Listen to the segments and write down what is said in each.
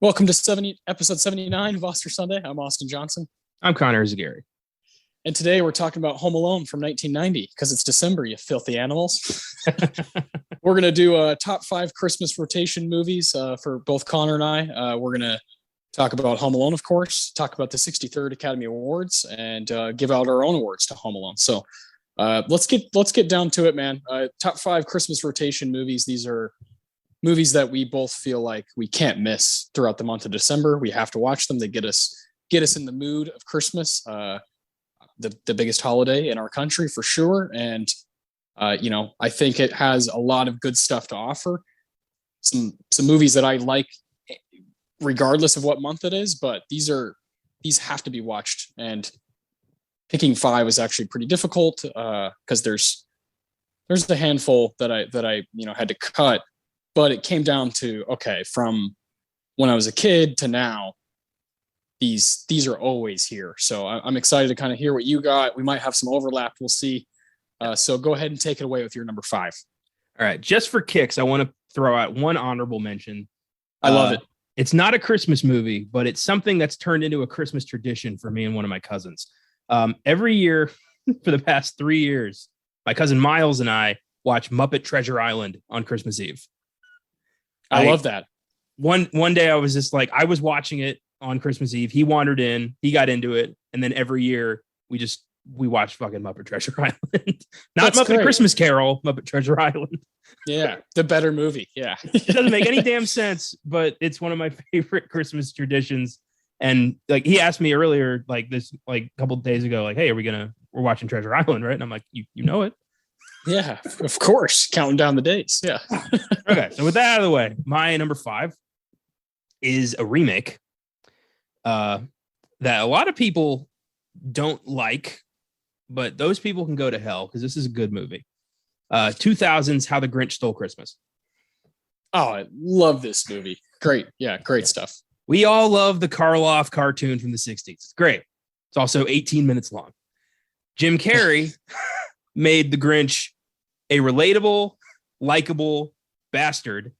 Welcome to episode 79 of Oscar Sunday. I'm Austin Johnson. I'm Connor Eyzaguirre. And today we're talking about Home Alone from 1990 because it's December, you filthy animals. We're going to do a top 5 Christmas rotation movies for both Connor and I. We're going to talk about Home Alone, of course, talk about the 63rd Academy Awards, and give out our own awards to Home Alone. So let's get down to it, man. Top 5 Christmas rotation movies. These are movies that we both feel like we can't miss throughout the month of December. We have to watch them. They get us in the mood of Christmas, the biggest holiday in our country for sure. And I think it has a lot of good stuff to offer. Some movies that I like, regardless of what month it is. But these have to be watched. And picking 5 is actually pretty difficult because there's a handful that I had to cut. But it came down to, okay, from when I was a kid to now, these are always here. So I'm excited to kind of hear what you got. We might have some overlap. We'll see. So go ahead and take it away with your number 5. All right. Just for kicks, I want to throw out one honorable mention. I love it. It's not a Christmas movie, but it's something that's turned into a Christmas tradition for me and one of my cousins. Every year for the past 3 years, my cousin Miles and I watch Muppet Treasure Island on Christmas Eve. I love that. One day I was just like, I was watching it on Christmas Eve. He wandered in, he got into it. And then every year we watch fucking Muppet Treasure Island. Not That's Muppet great. Christmas Carol, Muppet Treasure Island. Yeah. The better movie. Yeah. It doesn't make any damn sense, but it's one of my favorite Christmas traditions. And like, he asked me earlier, like a couple of days ago, like, hey, we're watching Treasure Island, right? And I'm like, you know it. Yeah, of course. Counting down the days. Yeah. Okay. So with that out of the way, my number 5 is a remake that a lot of people don't like, but those people can go to hell because this is a good movie. 2000's How the Grinch Stole Christmas. Oh, I love this movie. Great. Yeah, great stuff. We all love the Karloff cartoon from the 60s. It's great. It's also 18 minutes long. Jim Carrey made the Grinch a relatable, likable bastard,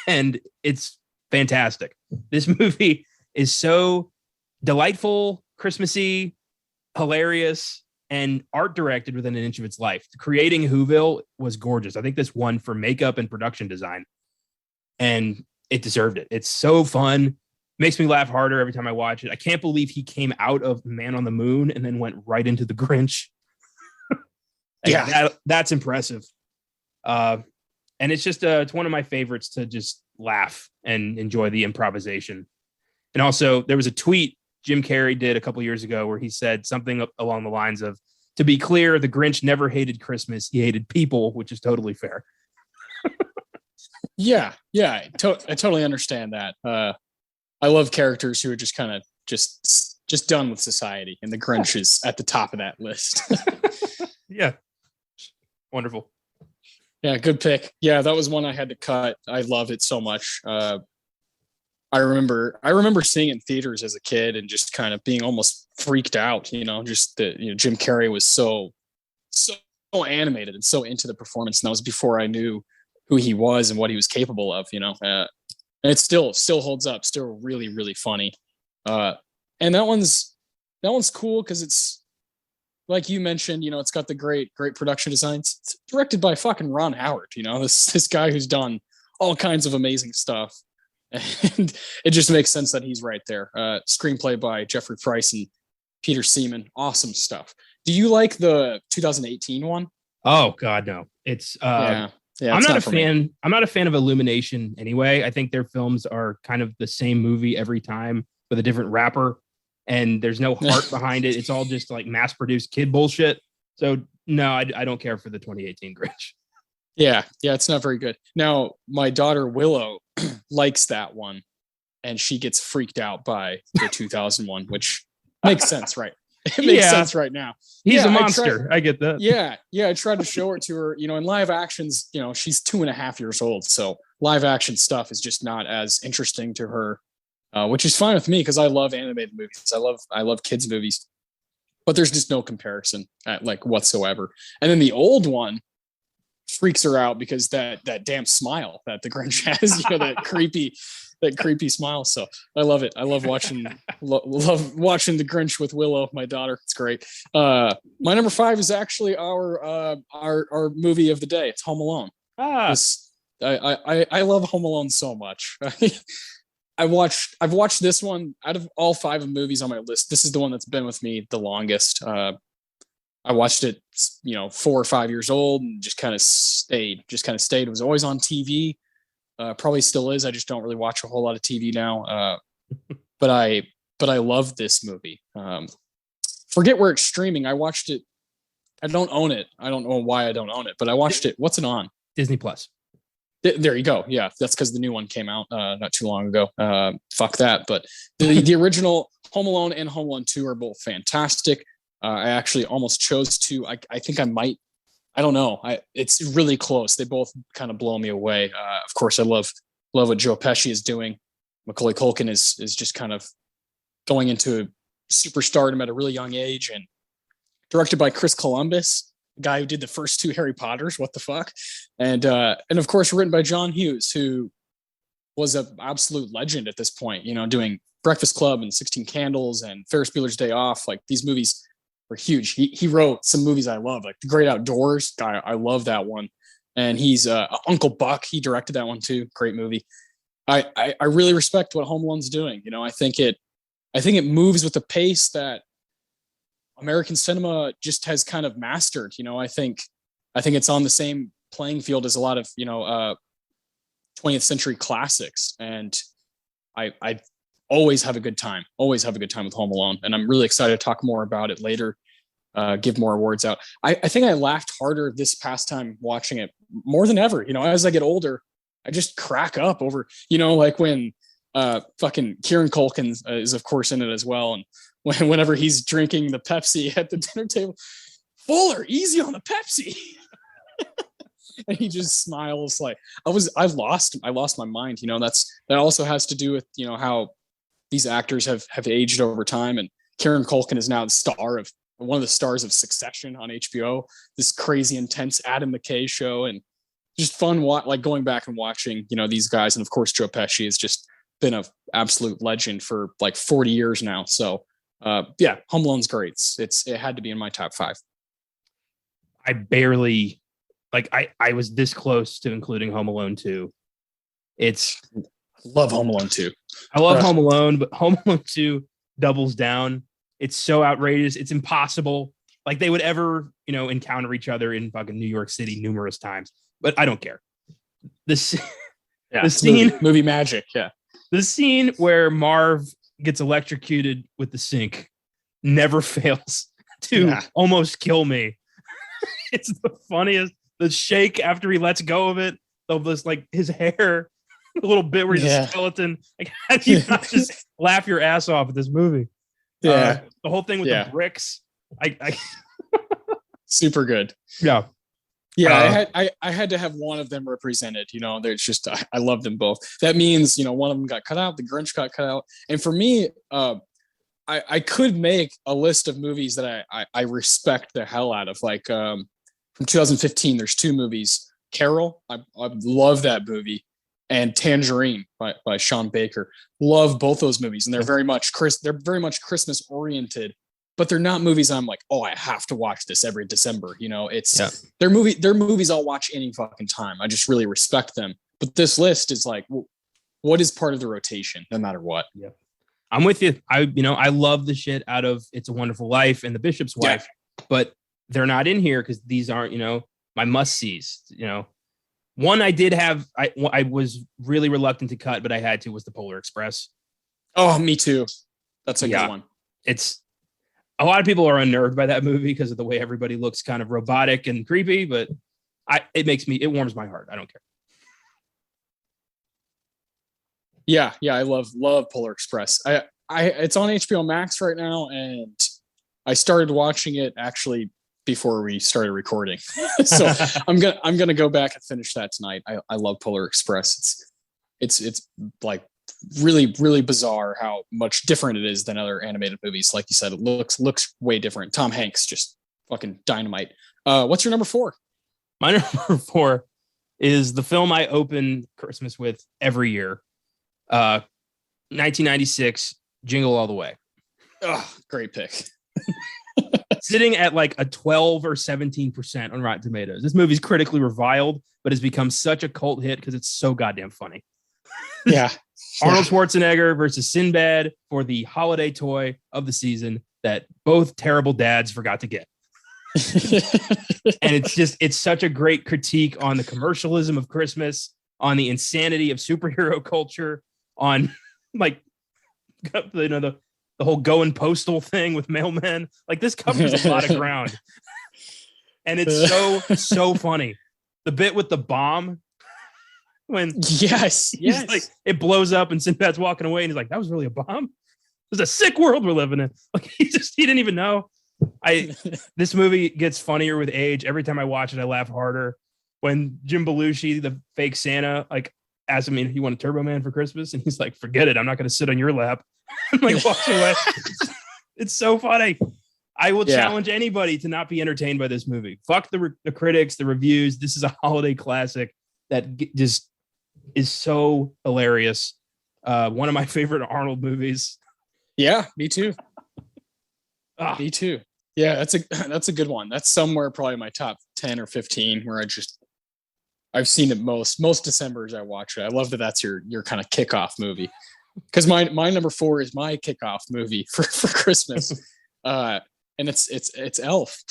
and it's fantastic. This movie is so delightful, Christmassy, hilarious, and art directed within an inch of its life. Creating Whoville was gorgeous. I think this won for makeup and production design, and it deserved it. It's so fun. Makes me laugh harder every time I watch it. I can't believe he came out of Man on the Moon and then went right into the Grinch. Yeah, that's impressive. And it's just it's one of my favorites to just laugh and enjoy the improvisation. And also, there was a tweet Jim Carrey did a couple years ago where he said something along the lines of, "To be clear, the Grinch never hated Christmas; he hated people," which is totally fair. Yeah, I totally understand that. I love characters who are just kind of just done with society, and the Grinch is at the top of that list. Yeah. Wonderful. Yeah, good pick. Yeah, that was one I had to cut. I loved it so much. I remember seeing it in theaters as a kid and just kind of being almost freaked out, just that Jim Carrey was so animated and so into the performance. And that was before I knew who he was and what he was capable of, and it still holds up, still really, really funny. And that one's cool because it's, like you mentioned, it's got the great production designs. It's directed by fucking Ron Howard, this guy who's done all kinds of amazing stuff. And it just makes sense that he's right there. Screenplay by Jeffrey Price and Peter Seaman. Awesome stuff. Do you like the 2018 one? Oh God, no. It's yeah. I'm not a fan. I'm not a fan of Illumination anyway. I think their films are kind of the same movie every time with a different rapper. And there's no heart behind it. It's all just like mass-produced kid bullshit. So no, I don't care for the 2018 Grinch. Yeah, it's not very good. Now, my daughter Willow likes that one, and she gets freaked out by the 2001, which makes sense, right? It makes sense right now. He's a monster. I get that. Yeah. I tried to show it to her. In live actions, she's 2.5 years old, so live action stuff is just not as interesting to her. Which is fine with me because I love animated movies. I love kids movies, but there's just no comparison whatsoever. And then the old one freaks her out because that damn smile that the Grinch has, that creepy that creepy smile. So I love it. I love watching love watching The Grinch with Willow, my daughter. It's great. My number 5 is actually our movie of the day. It's Home Alone. This I love Home Alone so much. I've watched this one out of all 5 of movies on my list. This is the one that's been with me the longest. I watched it, 4 or 5 years old, and just kind of stayed. It was always on TV. Probably still is. I just don't really watch a whole lot of TV now. But I love this movie. Forget where it's streaming. I watched it. I don't own it. I don't know why I don't own it, but I watched it. What's it on? Disney Plus. There you go. Yeah, that's because the new one came out not too long ago. Fuck that. But the original Home Alone and Home Alone 2 are both fantastic. I actually almost chose to. I think I might. I don't know. It's really close. They both kind of blow me away. Of course, I love what Joe Pesci is doing. Macaulay Culkin is just kind of going into superstardom at a really young age, and directed by Chris Columbus, the guy who did the first 2 Harry Potters. What the fuck? And of course, written by John Hughes, who was an absolute legend at this point. Doing Breakfast Club and 16 Candles and Ferris Bueller's Day Off. Like, these movies were huge. He wrote some movies I love, like The Great Outdoors. I love that one. And he's Uncle Buck. He directed that one too. Great movie. I really respect what Home Alone's doing. I think it moves with the pace that American cinema just has kind of mastered. I think it's on the same playing field as a lot of 20th century classics, and I always have a good time. Always have a good time with Home Alone, and I'm really excited to talk more about it later. Give more awards out. I think I laughed harder this past time watching it more than ever. As I get older, I just crack up over like when fucking Kieran Culkin is of course in it as well, and whenever he's drinking the Pepsi at the dinner table, Fuller, easy on the Pepsi. And he just smiles like I lost my mind. That also has to do with how these actors have aged over time, and Kieran Culkin is now one of the stars of Succession on HBO, this crazy intense Adam McKay show, and just fun like going back and watching these guys. And of course Joe Pesci has just been an absolute legend for like 40 years now. So yeah, Home Alone's great. It had to be in my top 5. I barely I was this close to including Home Alone 2. I love Home Alone 2. I love Home Alone, but Home Alone 2 doubles down. It's so outrageous. It's impossible. Like, they would ever, encounter each other in fucking New York City numerous times, but I don't care. The scene, movie magic. Yeah. The scene where Marv gets electrocuted with the sink never fails to almost kill me. It's the funniest. The shake after he lets go of it, like his hair, a little bit where he's a skeleton. Like, how do you not just laugh your ass off at this movie? Yeah, the whole thing with the bricks. I super good. Yeah. I had to have one of them represented. There's just I love them both. That means one of them got cut out. The Grinch got cut out, and for me, I could make a list of movies that I respect the hell out of. Like from 2015, there's 2 movies. Carol, I love that movie, and Tangerine by Sean Baker. Love both those movies, and they're very much Christmas oriented. But they're not movies I'm like, oh, I have to watch this every December. They're movies I'll watch any fucking time. I just really respect them. But this list is like, what is part of the rotation, no matter what. Yeah, I'm with you. I love the shit out of It's a Wonderful Life and The Bishop's Wife, but they're not in here because these aren't, my must-sees. One I did have, I was really reluctant to cut, but I had to, was The Polar Express. Oh, me too. That's a good one. It's a lot of people are unnerved by that movie because of the way everybody looks kind of robotic and creepy, but it warms my heart. I don't care. Yeah. I love Polar Express. It's on HBO Max right now, and I started watching it actually before we started recording. So I'm gonna go back and finish that tonight. I love Polar Express. It's like really, really bizarre how much different it is than other animated movies. Like you said, it looks way different. Tom Hanks, just fucking dynamite. What's your number 4? My number 4 is the film I open Christmas with every year. Uh, 1996, Jingle All the Way. Oh, great pick. Sitting at like a 12 or 17% on Rotten Tomatoes. This movie's critically reviled, but has become such a cult hit because it's so goddamn funny. Yeah. Arnold Schwarzenegger versus Sinbad for the holiday toy of the season that both terrible dads forgot to get. And it's such a great critique on the commercialism of Christmas, on the insanity of superhero culture, on like, the whole going postal thing with mailmen. Like, this covers a lot of ground. And it's so funny. The bit with the bomb when yes, like it blows up and Sinbad's walking away and he's like, that was really a bomb. It's a sick world we're living in. Like, he didn't even know. This movie gets funnier with age. Every time I watch it, I laugh harder. When Jim Belushi, the fake Santa, like asks him if you want a Turbo Man for Christmas, and he's like, forget it, I'm not going to sit on your lap. And like walks away. It's so funny. I will challenge anybody to not be entertained by this movie. Fuck the critics, the reviews. This is a holiday classic that just is so hilarious. One of my favorite Arnold movies. Yeah, me too. Me too. Yeah, that's a good one. That's somewhere probably my top 10 or 15 where I've seen it most Decembers I watch it. I love that that's your kind of kickoff movie. Because my number 4 is my kickoff movie for Christmas. And it's Elf.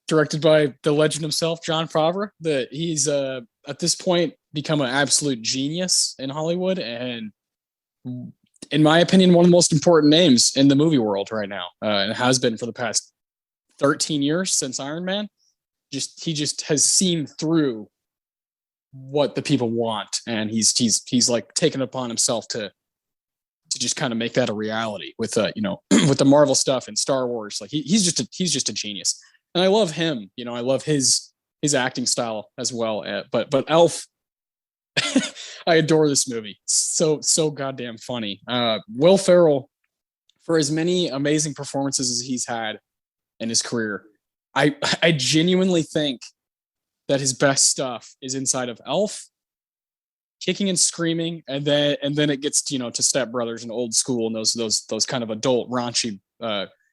Directed by the legend himself, Jon Favreau. He's at this point become an absolute genius in Hollywood, and in my opinion, one of the most important names in the movie world right now, and has been for the past 13 years since Iron Man. He just has seen through what the people want, and he's like taken upon himself to just kind of make that a reality with with the Marvel stuff and Star Wars. Like he's just a genius, and I love him. I love his acting style as well. But Elf, I adore this movie. So goddamn funny. Will Ferrell, for as many amazing performances as he's had in his career, I genuinely think that his best stuff is inside of Elf, kicking and screaming, and then it gets to Step Brothers and Old School and those kind of adult raunchy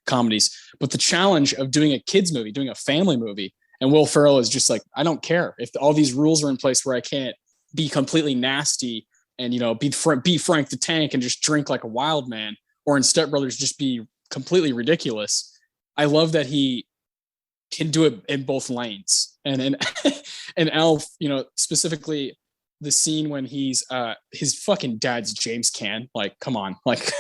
comedies. But the challenge of doing a kids movie, doing a family movie, and Will Ferrell is just like, I don't care if all these rules are in place where I can't be completely nasty and be Frank the Tank and just drink like a wild man, or in Step Brothers just be completely ridiculous. I love that he can do it in both lanes. And Elf, specifically the scene when he's his fucking dad's James Caan. Like, come on, like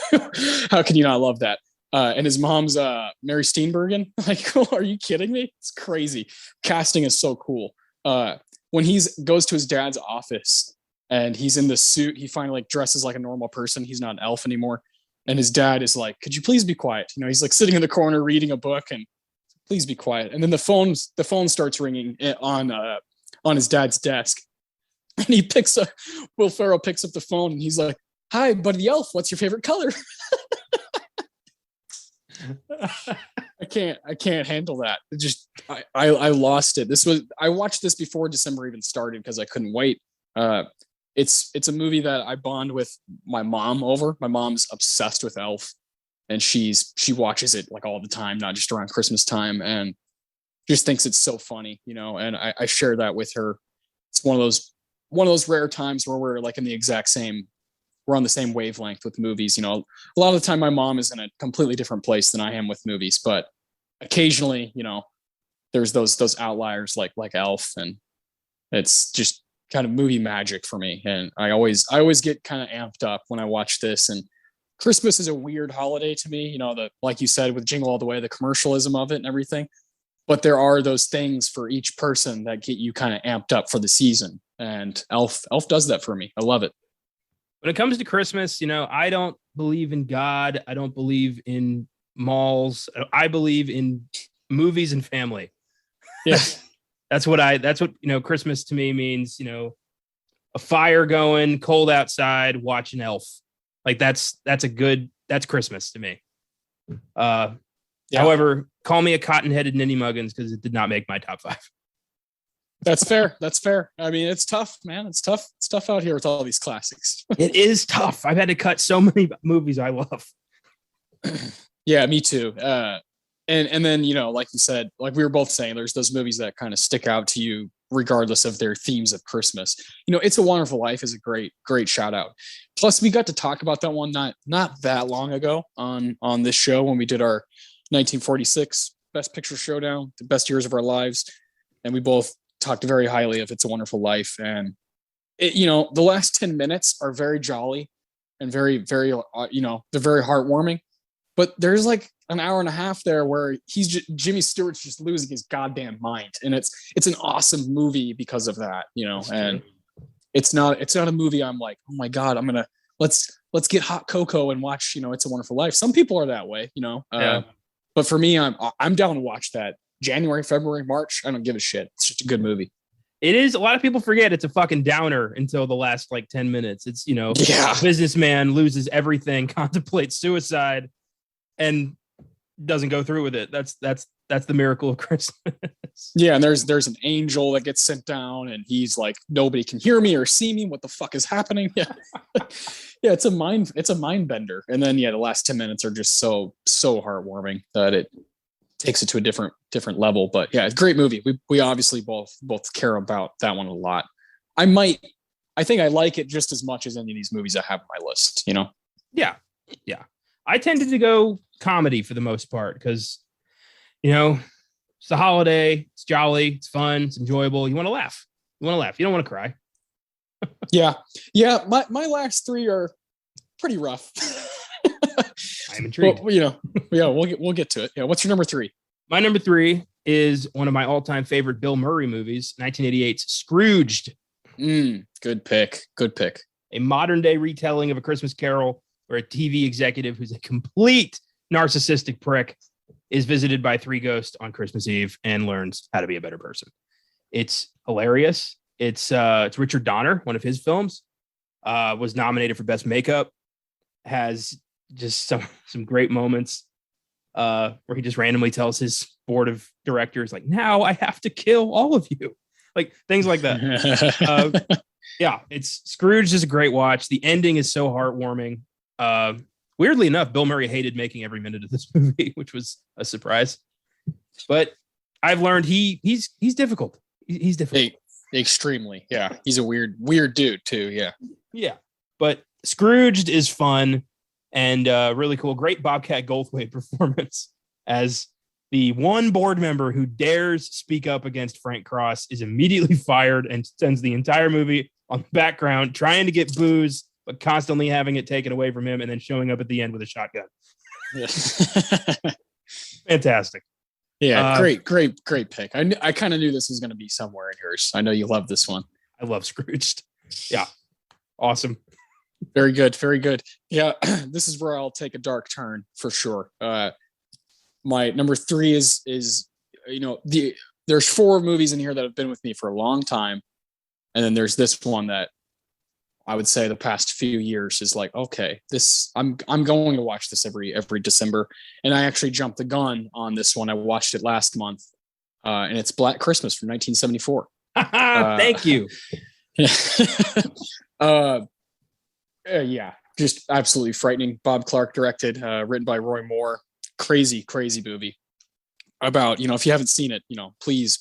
how can you not love that? And his mom's Mary Steenburgen. Like, are you kidding me? It's crazy. Casting is so cool. When he goes to his dad's office and he's in the suit, he finally like dresses like a normal person. He's not an elf anymore. And his dad is like, could you please be quiet? He's like sitting in the corner reading a book, and please be quiet. And then the phone starts ringing on his dad's desk. And Will Ferrell picks up the phone and he's like, hi, buddy the elf, what's your favorite color? I can't handle that. I lost it. I watched this before December even started because I couldn't wait. It's a movie that I bond with my mom over. My mom's obsessed with Elf, and she watches it like all the time, not just around Christmas time, and just thinks it's so funny, and I share that with her. It's one of those rare times where we're like we're on the same wavelength with movies. A lot of the time my mom is in a completely different place than I am with movies, but occasionally, there's those outliers like Elf, and it's just kind of movie magic for me. And I always get kind of amped up when I watch this. And Christmas is a weird holiday to me, like you said, with Jingle All the Way, the commercialism of it and everything. But there are those things for each person that get you kind of amped up for the season. And Elf does that for me. I love it. When it comes to Christmas, I don't believe in God. I don't believe in malls. I believe in movies and family. Yeah. That's what Christmas to me means, a fire going, cold outside, watching Elf. Like that's Christmas to me. However, call me a cotton-headed ninny muggins because it did not make my top 5. That's fair. That's fair. I mean, it's tough, man. It's tough. It's tough out here with all these classics. It is tough. I've had to cut so many movies I love. Yeah, me too. And then, you know, like you said, like we were both saying, there's those movies that kind of stick out to you regardless of their themes of Christmas. You know, It's a Wonderful Life is a great shout out. Plus, we got to talk about that one not that long ago on this show when we did our 1946 Best Picture Showdown, the best years of our lives, and we both talked very highly of It's a Wonderful Life. And it, you know, the last 10 minutes are very jolly and very you know, they're very heartwarming. But there's like an hour and a half there where Jimmy Stewart's just losing his goddamn mind, and it's an awesome movie because of that, you know. And it's not a movie I'm like, oh my god, I'm gonna let's get hot cocoa and watch, you know, It's a Wonderful Life. Some people are that way, you know. But for me, I'm down to watch that January, February, March. I don't give a shit. It's just a good movie. It is. A lot of people forget it's a fucking downer until the last like 10 minutes. It's, you know, yeah. A businessman loses everything, contemplates suicide, and doesn't go through with it. That's the miracle of Christmas. Yeah, and there's an angel that gets sent down, and he's like, nobody can hear me or see me. What the fuck is happening? Yeah, yeah, it's a mind bender. And then the last 10 minutes are just so heartwarming that it takes it to a different level. But yeah, it's a great movie. We obviously both care about that one a lot. I think I like it just as much as any of these movies I have on my list, you know? Yeah. I tended to go comedy for the most part because, you know, it's the holiday, it's jolly, it's fun, it's enjoyable. You want to laugh. You don't want to cry. Yeah. My last three are pretty rough. I'm intrigued. Well, you know, yeah, we'll get to it. Yeah. What's your number three? My number three is one of my all-time favorite Bill Murray movies, 1988's Scrooged. Good pick. A modern-day retelling of A Christmas Carol, where a TV executive who's a complete narcissistic prick is visited by three ghosts on Christmas Eve and learns how to be a better person. It's hilarious. It's Richard Donner, one of his films, was nominated for Best Makeup, has just some great moments where he just randomly tells his board of directors, like, now I have to kill all of you. Like things like that. Yeah, it's Scrooge is a great watch. The ending is so heartwarming. Weirdly enough, Bill Murray hated making every minute of this movie, which was a surprise. But I've learned he's difficult. He's difficult. Extremely. Yeah. He's a weird dude too. Yeah. Yeah. But Scrooged is fun and really cool. Great Bobcat Goldthwait performance as the one board member who dares speak up against Frank Cross is immediately fired and spends the entire movie on the background trying to get booze, but constantly having it taken away from him and then showing up at the end with a shotgun. Yeah. Fantastic. Yeah, great pick. I kind of knew this was going to be somewhere in yours. I know you love this one. I love Scrooged. Yeah. Awesome. Very good. Yeah, this is where I'll take a dark turn for sure. My number three is you know, there's four movies in here that have been with me for a long time. And then there's this one that I would say the past few years is like, okay, I'm going to watch this every December. And I actually jumped the gun on this one. I watched it last month. And it's Black Christmas from 1974. Thank you. Yeah, just absolutely frightening. Bob Clark directed, written by Roy Moore. Crazy movie about, you know, if you haven't seen it, you know, please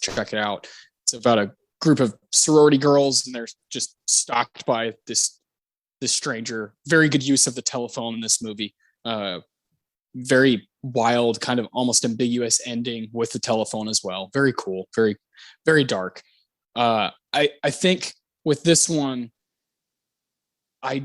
check it out. It's about a group of sorority girls and they're just stalked by this stranger. Very good use of the telephone in this movie. Very wild, kind of almost ambiguous ending with the telephone as well. Very cool. Very dark. I think with this one, I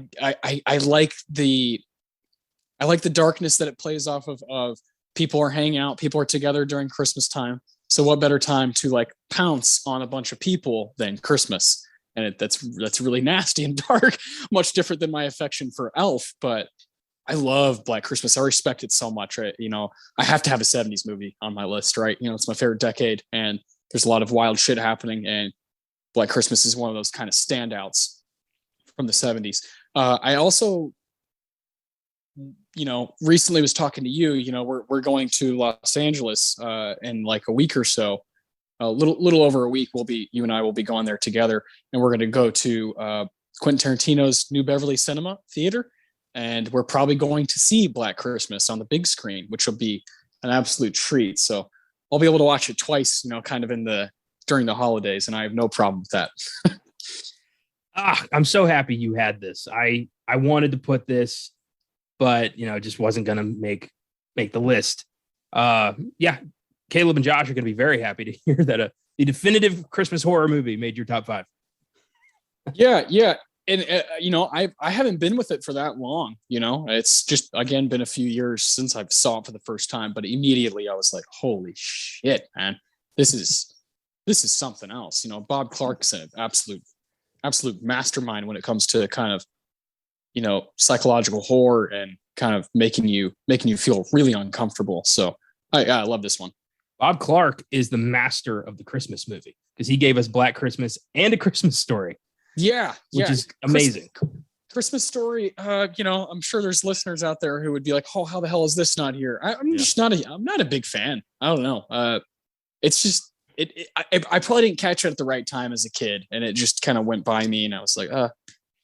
like the darkness that it plays off of people are hanging out, people are together during Christmas time. So what better time to like pounce on a bunch of people than Christmas? And that's really nasty and dark, much different than my affection for Elf. But I love Black Christmas. I respect it so much. Right? You know, I have to have a 70s movie on my list, right? You know, it's my favorite decade and there's a lot of wild shit happening. And Black Christmas is one of those kind of standouts from the 70s. I also, you know, recently was talking to you, you know, we're going to Los Angeles in like a week or so. a little over a week, you and I will be going there together, and we're going to go to Quentin Tarantino's New Beverly Cinema Theater, and we're probably going to see Black Christmas on the big screen, which will be an absolute treat. So I'll be able to watch it twice, kind of during the holidays, and I have no problem with that. I'm so happy you had this. I wanted to put this, but it just wasn't gonna make the list. Yeah, Caleb and Josh are gonna be very happy to hear that the definitive Christmas horror movie made your top 5. Yeah, and I haven't been with it for that long. It's just again been a few years since I saw it for the first time, but immediately I was like, holy shit, man, this is something else. Bob Clark's an absolute mastermind when it comes to kind of psychological horror and kind of making you feel really uncomfortable. So I love this one. Bob Clark is the master of the Christmas movie because he gave us Black Christmas and A Christmas Story. Yeah, which is amazing. Christmas Story. I'm sure there's listeners out there who would be like, "Oh, how the hell is this not here?" I'm not a big fan. I don't know. It's just I probably didn't catch it at the right time as a kid, and it just kind of went by me, and I was like, I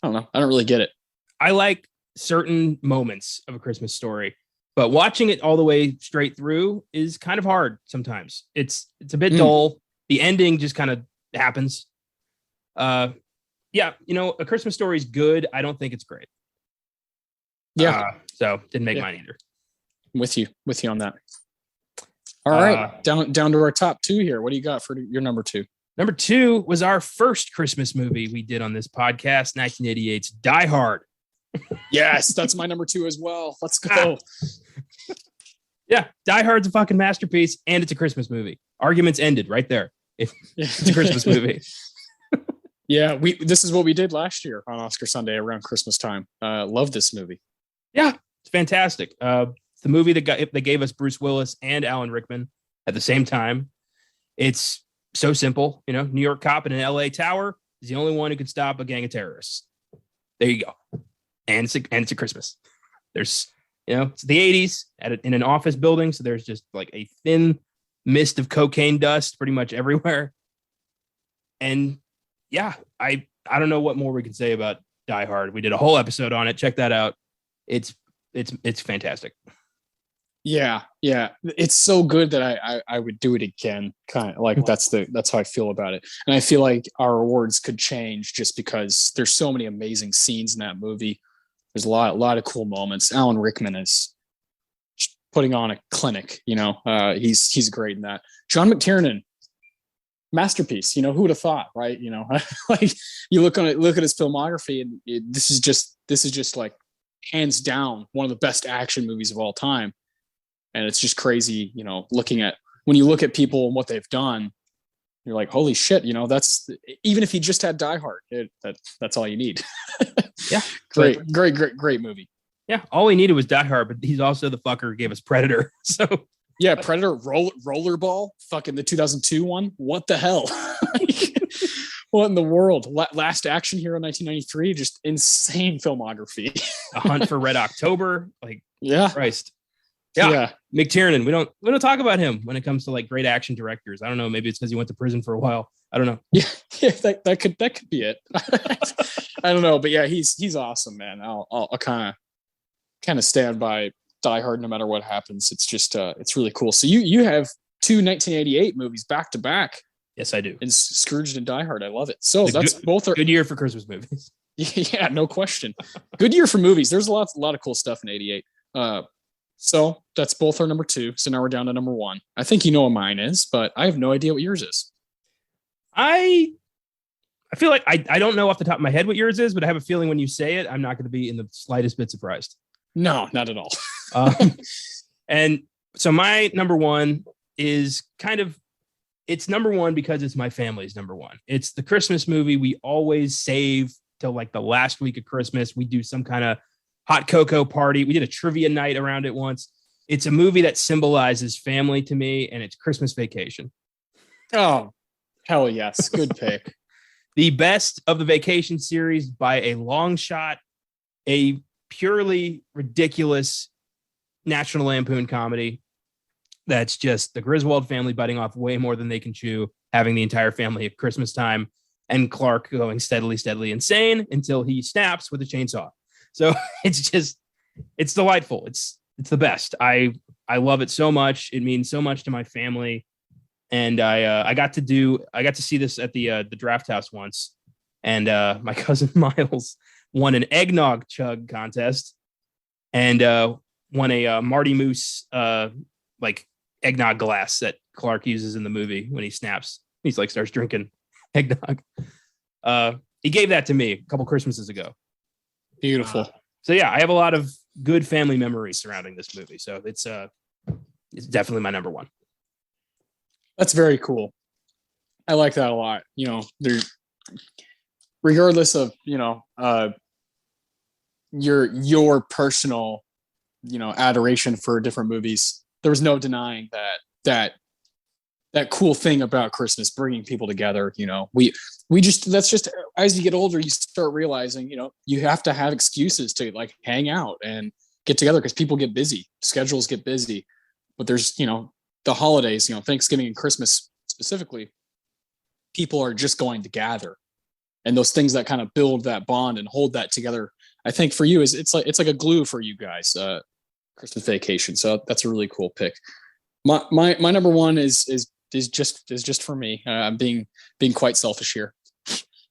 don't know. I don't really get it. I like certain moments of A Christmas Story, but watching it all the way straight through is kind of hard sometimes. It's a bit dull. The ending just kind of happens. Yeah, A Christmas Story is good. I don't think it's great. Yeah. So didn't make mine either. I'm with you on that. All right, down to our top 2 here. What do you got for your number 2? Number 2 was our first Christmas movie we did on this podcast, 1988's Die Hard. Yes, that's my number 2 as well. Let's go. Yeah, Die Hard's a fucking masterpiece, and it's a Christmas movie. Arguments ended right there. It's a Christmas movie. Yeah, this is what we did last year on Oscar Sunday around Christmas time. Love this movie. Yeah, it's fantastic. The movie that gave us Bruce Willis and Alan Rickman at the same time. It's so simple. New York cop in an LA tower is the only one who can stop a gang of terrorists. There you go. And it's a Christmas. There's, it's the 80s in an office building. So there's just like a thin mist of cocaine dust pretty much everywhere. And yeah, I don't know what more we can say about Die Hard. We did a whole episode on it. Check that out. It's fantastic. Yeah. It's so good that I would do it again. Kind of like that's how I feel about it. And I feel like our awards could change just because there's so many amazing scenes in that movie. There's a lot of cool moments. Alan Rickman is putting on a clinic, he's great in that. John McTiernan, masterpiece. Who would have thought, right? Like you look at his filmography, and this is just like hands down one of the best action movies of all time. And it's just crazy, when you look at people and what they've done, you're like, holy shit, that's, even if he just had Die Hard, that's all you need. Yeah. Great movie. Yeah. All we needed was Die Hard, but he's also the fucker who gave us Predator. So yeah, Predator, Rollerball, fucking the 2002 one. What the hell? What in the world? Last Action Hero 1993, just insane filmography. A Hunt for Red October. Like, yeah. Christ. Yeah. McTiernan. We don't talk about him when it comes to like great action directors. I don't know. Maybe it's because he went to prison for a while. I don't know. Yeah, that could be it. I don't know, but yeah, he's awesome, man. I'll kind of stand by Die Hard no matter what happens. It's just it's really cool. So you have 2 1988 movies back to back. Yes, I do. And Scrooged and Die Hard. I love it. So both are good year for Christmas movies. Yeah, no question. Good year for movies. There's a lot of cool stuff in 88. So that's both our number 2. So now we're down to number 1. I think you know what mine is, but I have no idea what yours is. I feel like I don't know off the top of my head what yours is, but I have a feeling when you say it, I'm not going to be in the slightest bit surprised. No, not at all. And so my number 1 is it's number 1 because it's my family's number 1. It's the Christmas movie we always save till like the last week of Christmas. We do some kind of hot cocoa party. We did a trivia night around it once. It's a movie that symbolizes family to me, and it's Christmas Vacation. Oh, hell yes. Good pick. The best of the Vacation series by a long shot, a purely ridiculous National Lampoon comedy that's just the Griswold family biting off way more than they can chew, having the entire family at Christmas time, and Clark going steadily insane until he snaps with a chainsaw. So it's delightful. It's the best. I love it so much. It means so much to my family. And I got to see this at the Draft House once. And my cousin Miles won an eggnog chug contest and won a Marty Moose like eggnog glass that Clark uses in the movie when he snaps. He's like starts drinking eggnog. He gave that to me a couple Christmases ago. Beautiful. So yeah, I have a lot of good family memories surrounding this movie. So it's definitely my number one. That's very cool. I like that a lot. You know, regardless of, you know, your personal, you know, adoration for different movies, there was no denying that cool thing about Christmas, bringing people together. You know, that's just, as you get older, you start realizing, you know, you have to have excuses to like hang out and get together because people get busy, schedules get busy. But there's, you know, the holidays, you know, Thanksgiving and Christmas specifically, people are just going to gather, and those things that kind of build that bond and hold that together, I think for you it's like a glue for you guys. Christmas Vacation. So that's a really cool pick. My number one is just for me. I'm being quite selfish here.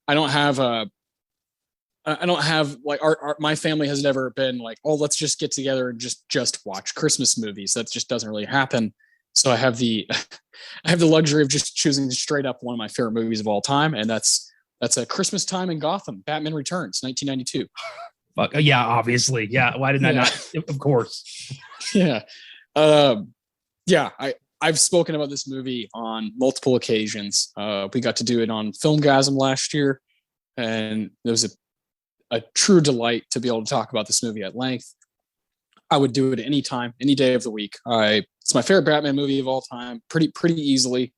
I don't have like my family has never been like, oh, let's just get together and just watch Christmas movies. That just doesn't really happen. So I have the luxury of just choosing straight up one of my favorite movies of all time, and that's A Christmas Time in Gotham, Batman Returns, 1992. Fuck yeah, obviously, yeah. Why did I not? Of course. Yeah, I've spoken about this movie on multiple occasions. We got to do it on Filmgasm last year, and it was a true delight to be able to talk about this movie at length. I would do it any time, any day of the week. It's my favorite Batman movie of all time, pretty easily.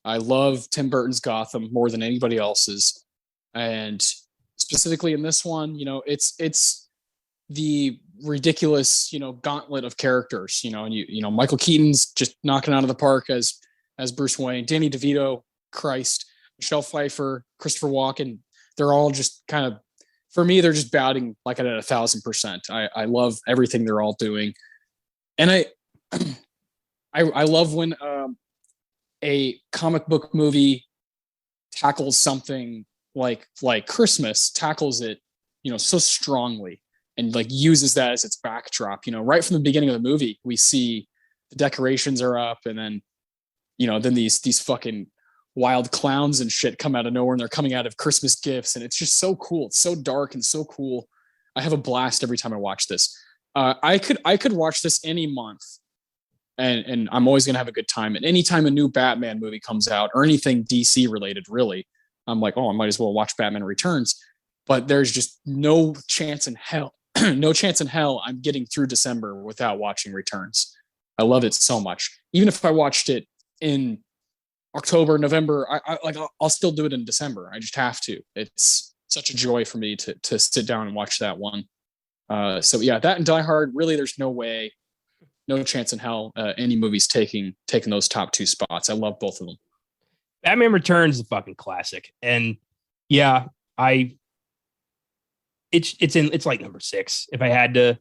I love Tim Burton's Gotham more than anybody else's, and specifically in this one, you know, it's the ridiculous, you know, gauntlet of characters, you know, and you know, Michael Keaton's just knocking out of the park as Bruce Wayne, Danny DeVito, Christ, Michelle Pfeiffer, Christopher Walken. They're all just kind of, for me, they're just batting like at 1,000%. I love everything they're all doing, and I love when a comic book movie tackles something like Christmas, tackles it, you know, so strongly, and like uses that as its backdrop. You know, right from the beginning of the movie, we see the decorations are up, and then, you know, then these fucking wild clowns and shit come out of nowhere, and they're coming out of Christmas gifts, and it's just so cool. It's so dark and so cool. I have a blast every time I watch this. I could watch this any month, and I'm always gonna have a good time. And anytime a new Batman movie comes out or anything DC related, really, I'm like, oh, I might as well watch Batman Returns. But there's just no chance in hell, no chance in hell I'm getting through December without watching Returns. I love it so much. Even if I watched it in October, November, I'll still do it in December. I just have to. It's such a joy for me to sit down and watch that one. So yeah, that and Die Hard, really, there's no way, no chance in hell any movie's taking those top two spots. I love both of them. Batman Returns is a fucking classic, and yeah, it's like number 6 if I had to.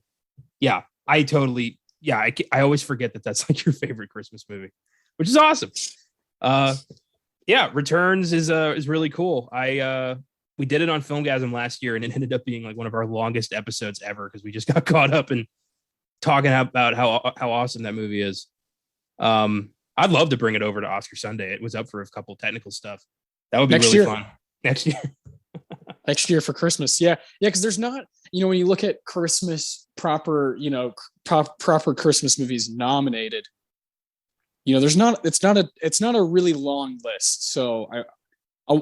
Yeah, I totally. Yeah, I always forget that's like your favorite Christmas movie, which is awesome. Yeah, Returns is really cool. We did it on Filmgasm last year, and it ended up being like one of our longest episodes ever because we just got caught up in talking about how awesome that movie is. I'd love to bring it over to Oscar Sunday. It was up for a couple technical stuff. That would be really fun. Next year. Next year for Christmas. Yeah. Because there's not, you know, when you look at Christmas proper, you know, proper Christmas movies nominated, you know, it's not a really long list. So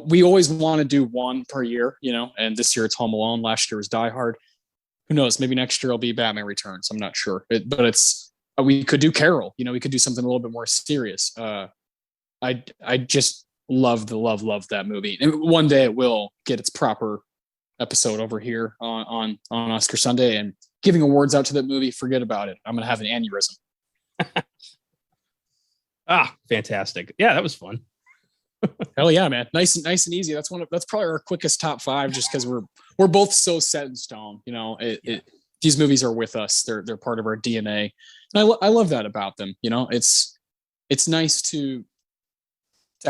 we always want to do one per year, you know, and this year it's Home Alone. Last year was Die Hard. Who knows? Maybe next year it'll be Batman Returns. I'm not sure, but we could do Carol. You know, we could do something a little bit more serious. I just love that movie, and one day it will get its proper episode over here on Oscar Sunday. And giving awards out to that movie, forget about it. I'm gonna have an aneurysm. Fantastic! Yeah, that was fun. Hell yeah, man. Nice and easy. That's probably our quickest top five, just because we're both so set in stone. You know, these movies are with us. They're part of our DNA. And I love that about them. You know, it's nice to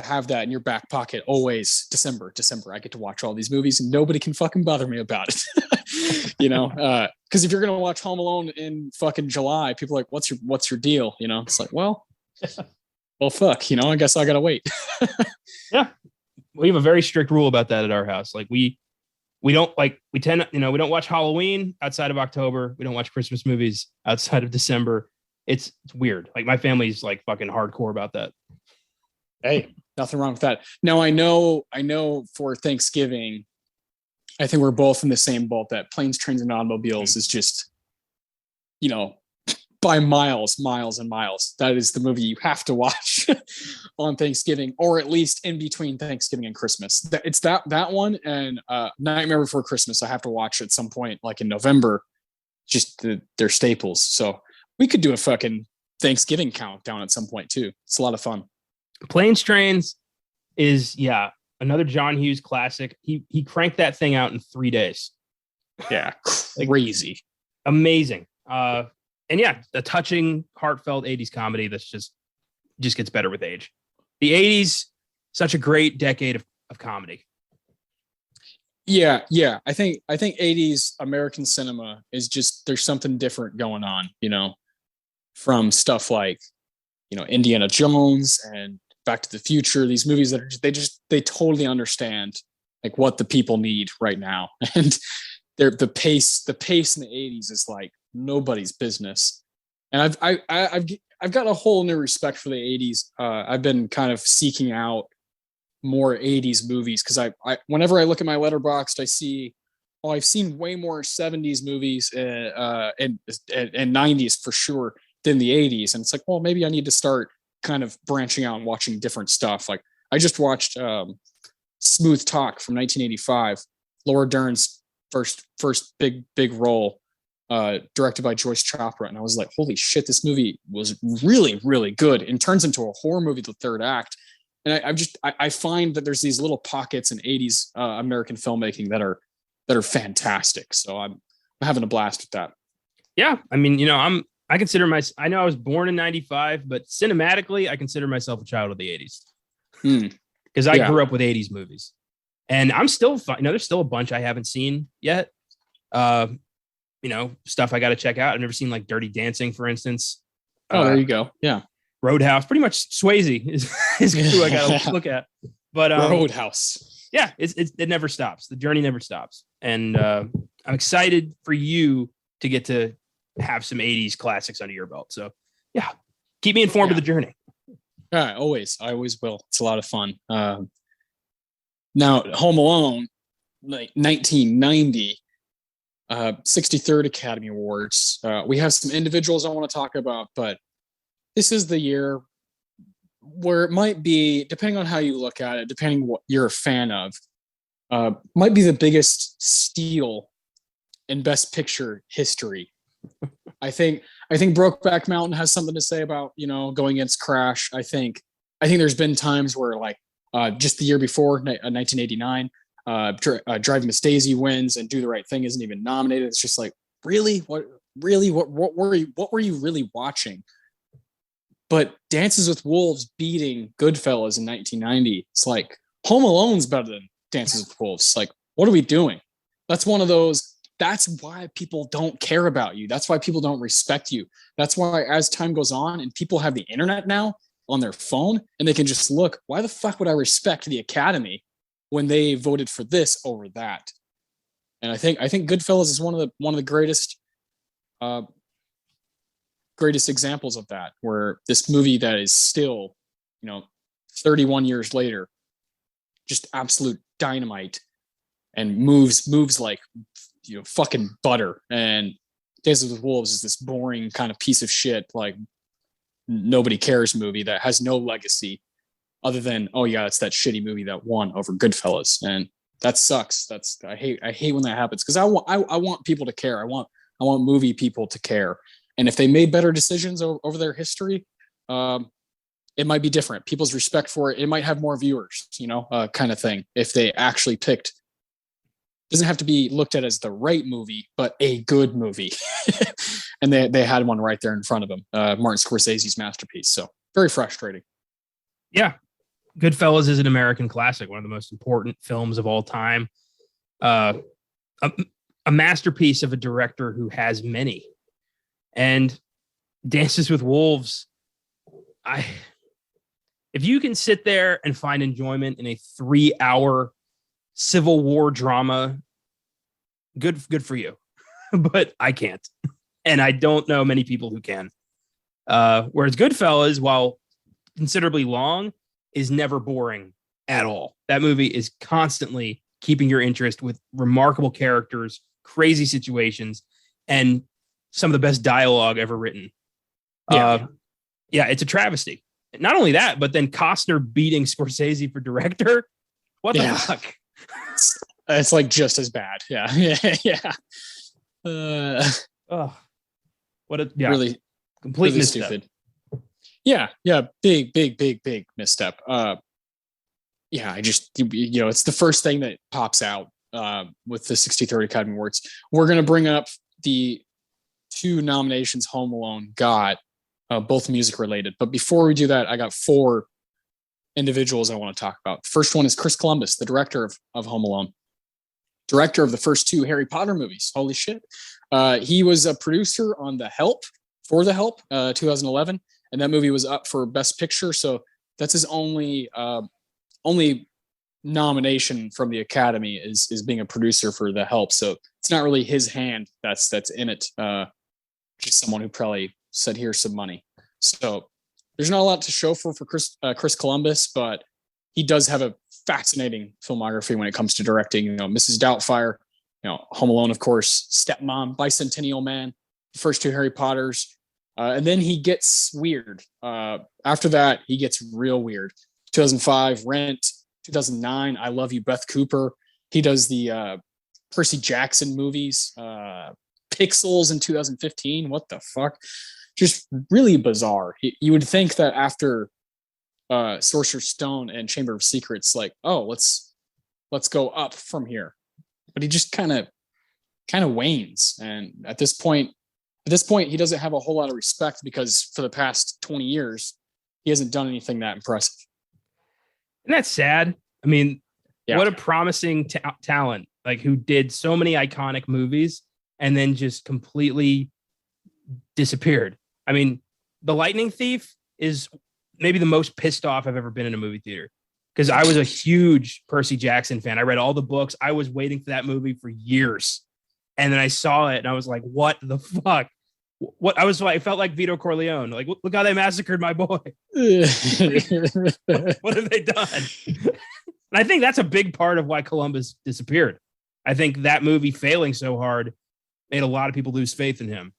have that in your back pocket always. December, I get to watch all these movies and nobody can fucking bother me about it. You know, because if you're gonna watch Home Alone in fucking July, people are like, what's your deal? You know, it's like, well, fuck, you know, I guess I gotta wait. Yeah, we have a very strict rule about that at our house. Like we don't like, we tend, you know, we don't watch Halloween outside of October. We don't watch Christmas movies outside of December. It's weird. Like my family's like fucking hardcore about that. Hey, nothing wrong with that. Now I know for Thanksgiving, I think we're both in the same boat that Planes, Trains, and Automobiles is just, you know, by miles and miles. That is the movie you have to watch on Thanksgiving, or at least in between Thanksgiving and Christmas. It's that one and Nightmare Before Christmas. I have to watch at some point, like in November. Just they're staples. So we could do a fucking Thanksgiving countdown at some point too. It's a lot of fun. Planes, Trains is another John Hughes classic. He cranked that thing out in 3 days. Yeah, crazy, amazing. And yeah, a touching, heartfelt 80s comedy that's just gets better with age. The 80s, such a great decade of comedy. Yeah. I think 80s American cinema is just, there's something different going on, you know, from stuff like, you know, Indiana Jones and Back to the Future, these movies that are they totally understand like what the people need right now. And the pace in the 80s is like nobody's business. And I've got a whole new respect for the 80s. I've been kind of seeking out more 80s movies because I whenever I look at my letterboxd, I see, I've seen way more 70s movies and 90s for sure than the 80s. And it's like, well, maybe I need to start kind of branching out and watching different stuff. Like I just watched Smooth Talk from 1985, Laura Dern's first big role, directed by Joyce Chopra. And I was like, holy shit, this movie was really, really good and turns into a horror movie, the third act. And I find that there's these little pockets in 80s American filmmaking that are fantastic. So I'm having a blast with that. Yeah. I mean, you know, I know I was born in 95, but cinematically, I consider myself a child of the 80s because I grew up with 80s movies. And I'm still, you know, there's still a bunch I haven't seen yet. You know, stuff I got to check out. I've never seen like Dirty Dancing, for instance. Oh, there you go. Yeah. Roadhouse, pretty much Swayze is who I got to look at. But Roadhouse. Yeah, it never stops. The journey never stops. And I'm excited for you to get to have some 80s classics under your belt. So yeah, keep me informed of the journey. Yeah, I always will. It's a lot of fun. Now, Home Alone, like 1990, 63rd Academy Awards. We have some individuals I want to talk about, but this is the year where it might be, depending on how you look at it, depending what you're a fan of, might be the biggest steal in Best Picture history. I think Brokeback Mountain has something to say about, you know, going against Crash. I think there's been times where like just the year before, 1989, Driving Miss Daisy wins and Do the Right Thing isn't even nominated. It's just like, really, what were you really watching? But Dances with Wolves beating Goodfellas in 1990. It's like Home Alone's better than Dances with Wolves. Like, what are we doing? That's one of those. That's why people don't care about you. That's why people don't respect you. That's why as time goes on and people have the internet now on their phone and they can just look, why the fuck would I respect the Academy when they voted for this over that? And I think Goodfellas is one of the greatest examples of that, where this movie that is still, you know, 31 years later, just absolute dynamite and moves like, you know, fucking butter. And Dances with Wolves is this boring kind of piece of shit, like nobody cares movie that has no legacy other than, oh yeah, it's that shitty movie that won over Goodfellas. And that sucks. I hate when that happens, because I want people to care. I want movie people to care. And if they made better decisions over their history, it might be different. People's respect for it might have more viewers, kind of thing. If they actually picked, doesn't have to be looked at as the right movie, but a good movie. And they had one right there in front of them, Martin Scorsese's masterpiece. So very frustrating. Yeah. Goodfellas is an American classic, one of the most important films of all time. A masterpiece of a director who has many. And Dances with Wolves, if you can sit there and find enjoyment in a 3-hour Civil War drama, good for you. But I can't. And I don't know many people who can. Whereas Goodfellas, while considerably long, is never boring at all. That movie is constantly keeping your interest with remarkable characters, crazy situations, and some of the best dialogue ever written. Yeah, it's a travesty. Not only that, but then Costner beating Scorsese for director. What the fuck? It's like just as bad. Yeah. What a really complete really misstep. Stupid. Yeah. Big misstep. I just, it's the first thing that pops out with the 63rd Academy Awards. We're going to bring up the 2 nominations Home Alone got, both music related. But before we do that, I got 4 individuals I want to talk about. The first one is Chris Columbus, the director of Home Alone, director of the first 2 Harry Potter movies. Holy shit. He was a producer on The Help, 2011. And that movie was up for Best Picture. So that's his only nomination from the Academy is being a producer for The Help. So it's not really his hand that's in it. Just someone who probably said, here's some money. So there's not a lot to show for Chris Columbus, but he does have a fascinating filmography when it comes to directing. Mrs. Doubtfire, Home Alone, of course, Stepmom, Bicentennial Man, the first 2 Harry Potters. And then he gets weird. After that, he gets real weird. 2005, Rent. 2009, I Love You, Beth Cooper. He does the Percy Jackson movies. Pixels in 2015. What the fuck? Just really bizarre. You would think that after Sorcerer's Stone and Chamber of Secrets, like, oh, let's go up from here. But he just kind of wanes. And at this point, he doesn't have a whole lot of respect because for the past 20 years, he hasn't done anything that impressive. And that's sad. I mean, what a promising talent, like who did so many iconic movies and then just completely disappeared. I mean, The Lightning Thief is maybe the most pissed off I've ever been in a movie theater because I was a huge Percy Jackson fan. I read all the books. I was waiting for that movie for years. And then I saw it and I was like, what the fuck? What I was like, I felt like Vito Corleone. Like, look how they massacred my boy. What have they done? And I think that's a big part of why Columbus disappeared. I think that movie failing so hard made a lot of people lose faith in him.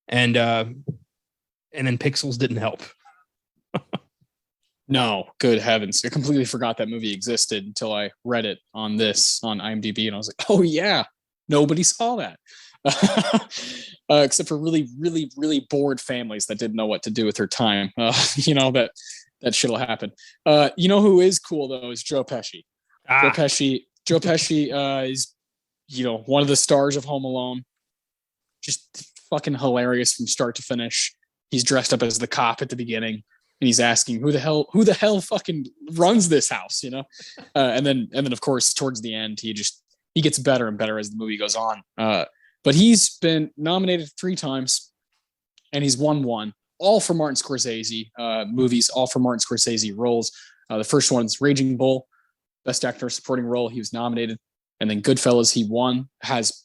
And then Pixels didn't help. No, good heavens. I completely forgot that movie existed until I read it on IMDb. And I was like, oh yeah, nobody saw that. Except for really, really, really bored families that didn't know what to do with their time. That shit'll happen. Who is cool though is Joe Pesci. Joe Pesci is, one of the stars of Home Alone. Just fucking hilarious from start to finish. He's dressed up as the cop at the beginning, and he's asking who the hell fucking runs this house, and then of course towards the end he gets better and better as the movie goes on. But he's been nominated 3 times, and he's won 1, all for Martin Scorsese movies, all for Martin Scorsese roles. The first one's Raging Bull, Best Actor Supporting Role. He was nominated, and then Goodfellas he won. Has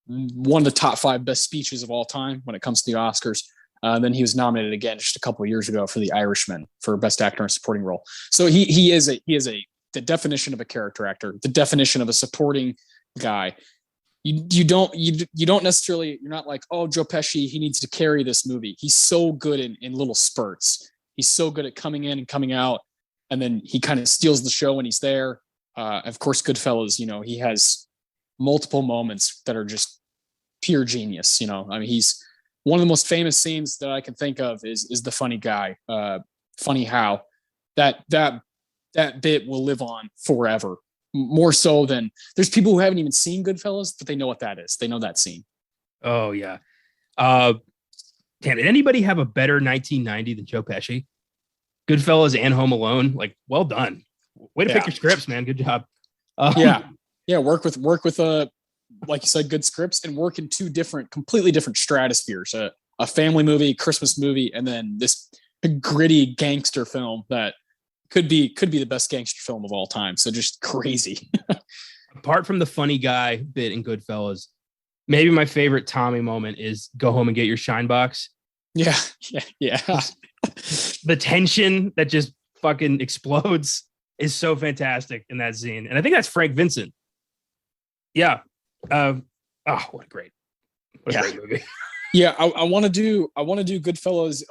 one of the top 5 best speeches of all time when it comes to the Oscars. Then he was nominated again just a couple of years ago for The Irishman for Best Actor in a Supporting Role. So he is the definition of a character actor, the definition of a supporting guy. You don't necessarily, you're not like, oh, Joe Pesci, he needs to carry this movie. He's so good in little spurts. He's so good at coming in and coming out, and then he kind of steals the show when he's there. Of course, Goodfellas, he has multiple moments that are just pure genius. I mean, he's one of the most famous scenes that I can think of is the funny guy. funny how that bit will live on forever. More so than there's people who haven't even seen Goodfellas, but they know what that is. They know that scene. Oh yeah. Damn, did anybody have a better 1990 than Joe Pesci? Goodfellas and Home Alone. Like, well done. Way to pick your scripts, man. Good job. Yeah. Work with like you said, good scripts, and work in two completely different stratospheres. A family movie, Christmas movie, and then this gritty gangster film that could be the best gangster film of all time. So just crazy. Apart from the funny guy bit in Goodfellas, maybe my favorite Tommy moment is go home and get your shine box. Yeah. The tension that just fucking explodes is so fantastic in that scene. And I think that's Frank Vincent. Yeah. What a great movie. Yeah. I want to do Goodfellas.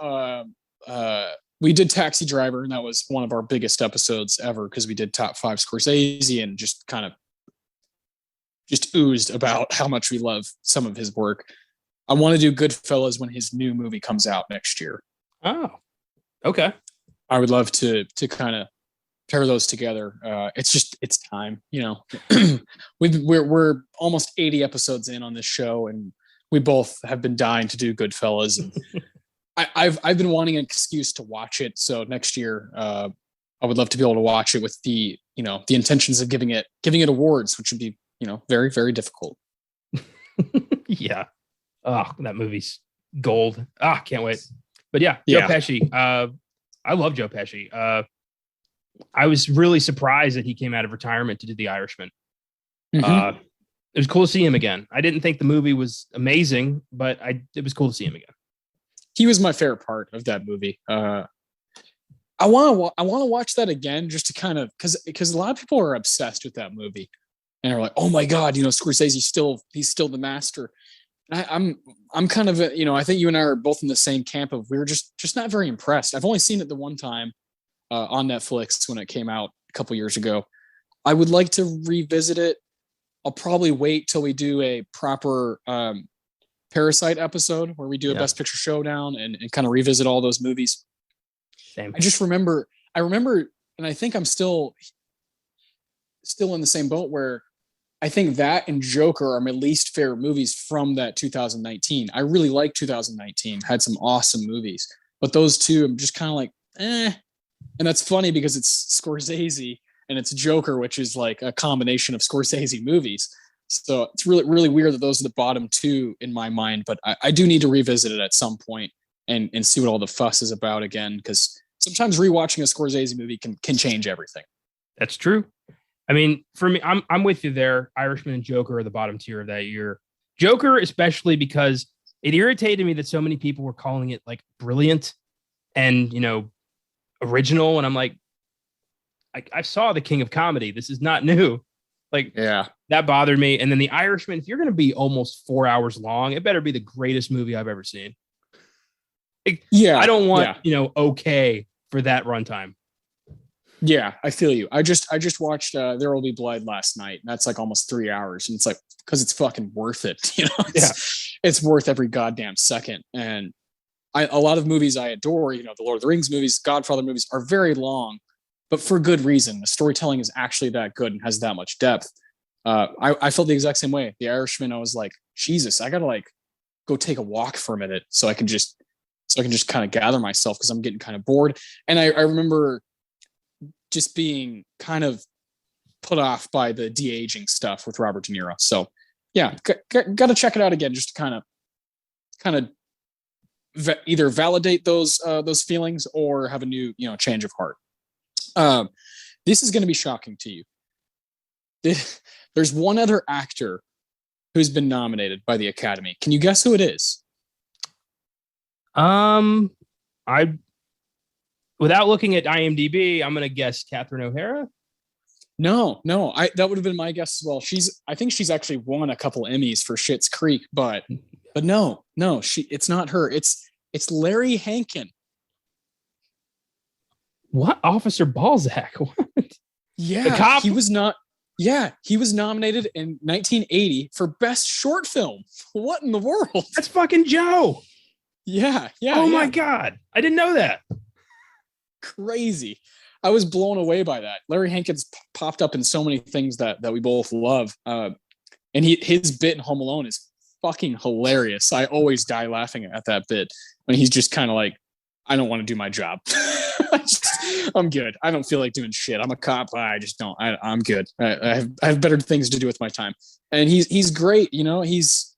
We did Taxi Driver, and that was one of our biggest episodes ever because we did top 5 Scorsese and just kind of oozed about how much we love some of his work. I want to do Goodfellas when his new movie comes out next year. Oh, okay. I would love to kind of pair those together. It's time, we're almost 80 episodes in on this show, and we both have been dying to do Goodfellas. And I've been wanting an excuse to watch it. So next year, I would love to be able to watch it with the intentions of giving it awards, which would be, very, very difficult. Yeah. Oh, that movie's gold. Can't wait. But yeah, Joe Pesci. I love Joe Pesci. I was really surprised that he came out of retirement to do The Irishman. Mm-hmm. It was cool to see him again. I didn't think the movie was amazing, but it was cool to see him again. He was my favorite part of that movie. I want to watch that again just to kind of because a lot of people are obsessed with that movie and are like, oh my God, Scorsese's he's still the master. I'm kind of, I think you and I are both in the same camp of we were just not very impressed. I've only seen it the one time on Netflix when it came out a couple years ago. I would like to revisit it. I'll probably wait till we do a proper Parasite episode where we do a Best Picture showdown and kind of revisit all those movies. Same. I remember, and I think I'm still in the same boat where I think that and Joker are my least favorite movies from that 2019. I really like 2019, had some awesome movies, but those two, I'm just kind of like, eh. And that's funny because it's Scorsese and it's Joker, which is like a combination of Scorsese movies. So it's really, really weird that those are the bottom two in my mind, but I do need to revisit it at some point and see what all the fuss is about again. Because sometimes rewatching a Scorsese movie can change everything. That's true. I mean, for me, I'm with you there. Irishman and Joker are the bottom tier of that year. Joker, especially because it irritated me that so many people were calling it like brilliant and, original. And I'm like, I saw The King of Comedy. This is not new. Like, yeah, that bothered me. And then The Irishman, if you're going to be almost 4 hours long, it better be the greatest movie I've ever seen. I don't want, okay for that runtime. Yeah, I feel you. I just watched There Will Be Blood last night, and that's like almost 3 hours, and it's like because it's fucking worth it. It's worth every goddamn second. And a lot of movies I adore, the Lord of the Rings movies, Godfather movies are very long, but for good reason. The storytelling is actually that good and has that much depth. I felt the exact same way. The Irishman, I was like, Jesus, I gotta like go take a walk for a minute so I can just kind of gather myself because I'm getting kind of bored. And I remember just being kind of put off by the de-aging stuff with Robert De Niro. So yeah, got to check it out again just to kind of either validate those feelings or have a new, change of heart. This is going to be shocking to you. There's one other actor who's been nominated by the Academy. Can you guess who it is? Without looking at IMDb, I'm going to guess Catherine O'Hara. No, that would have been my guess as well. I think she's actually won a couple Emmys for Schitt's Creek, but no, it's not her. It's Larry Hankin. What? Officer Balzac? What? Yeah, the cop? He was nominated in 1980 for Best Short Film. What in the world? That's fucking Joe. Yeah. Oh my God. I didn't know that. crazy. I was blown away by that. Larry Hankins popped up in so many things that we both love. And his bit in Home Alone is fucking hilarious. I always die laughing at that bit when he's just kind of like, I don't want to do my job. I'm good. I don't feel like doing shit. I'm a cop. I just don't. I'm good. I have better things to do with my time. And he's great. You know, he's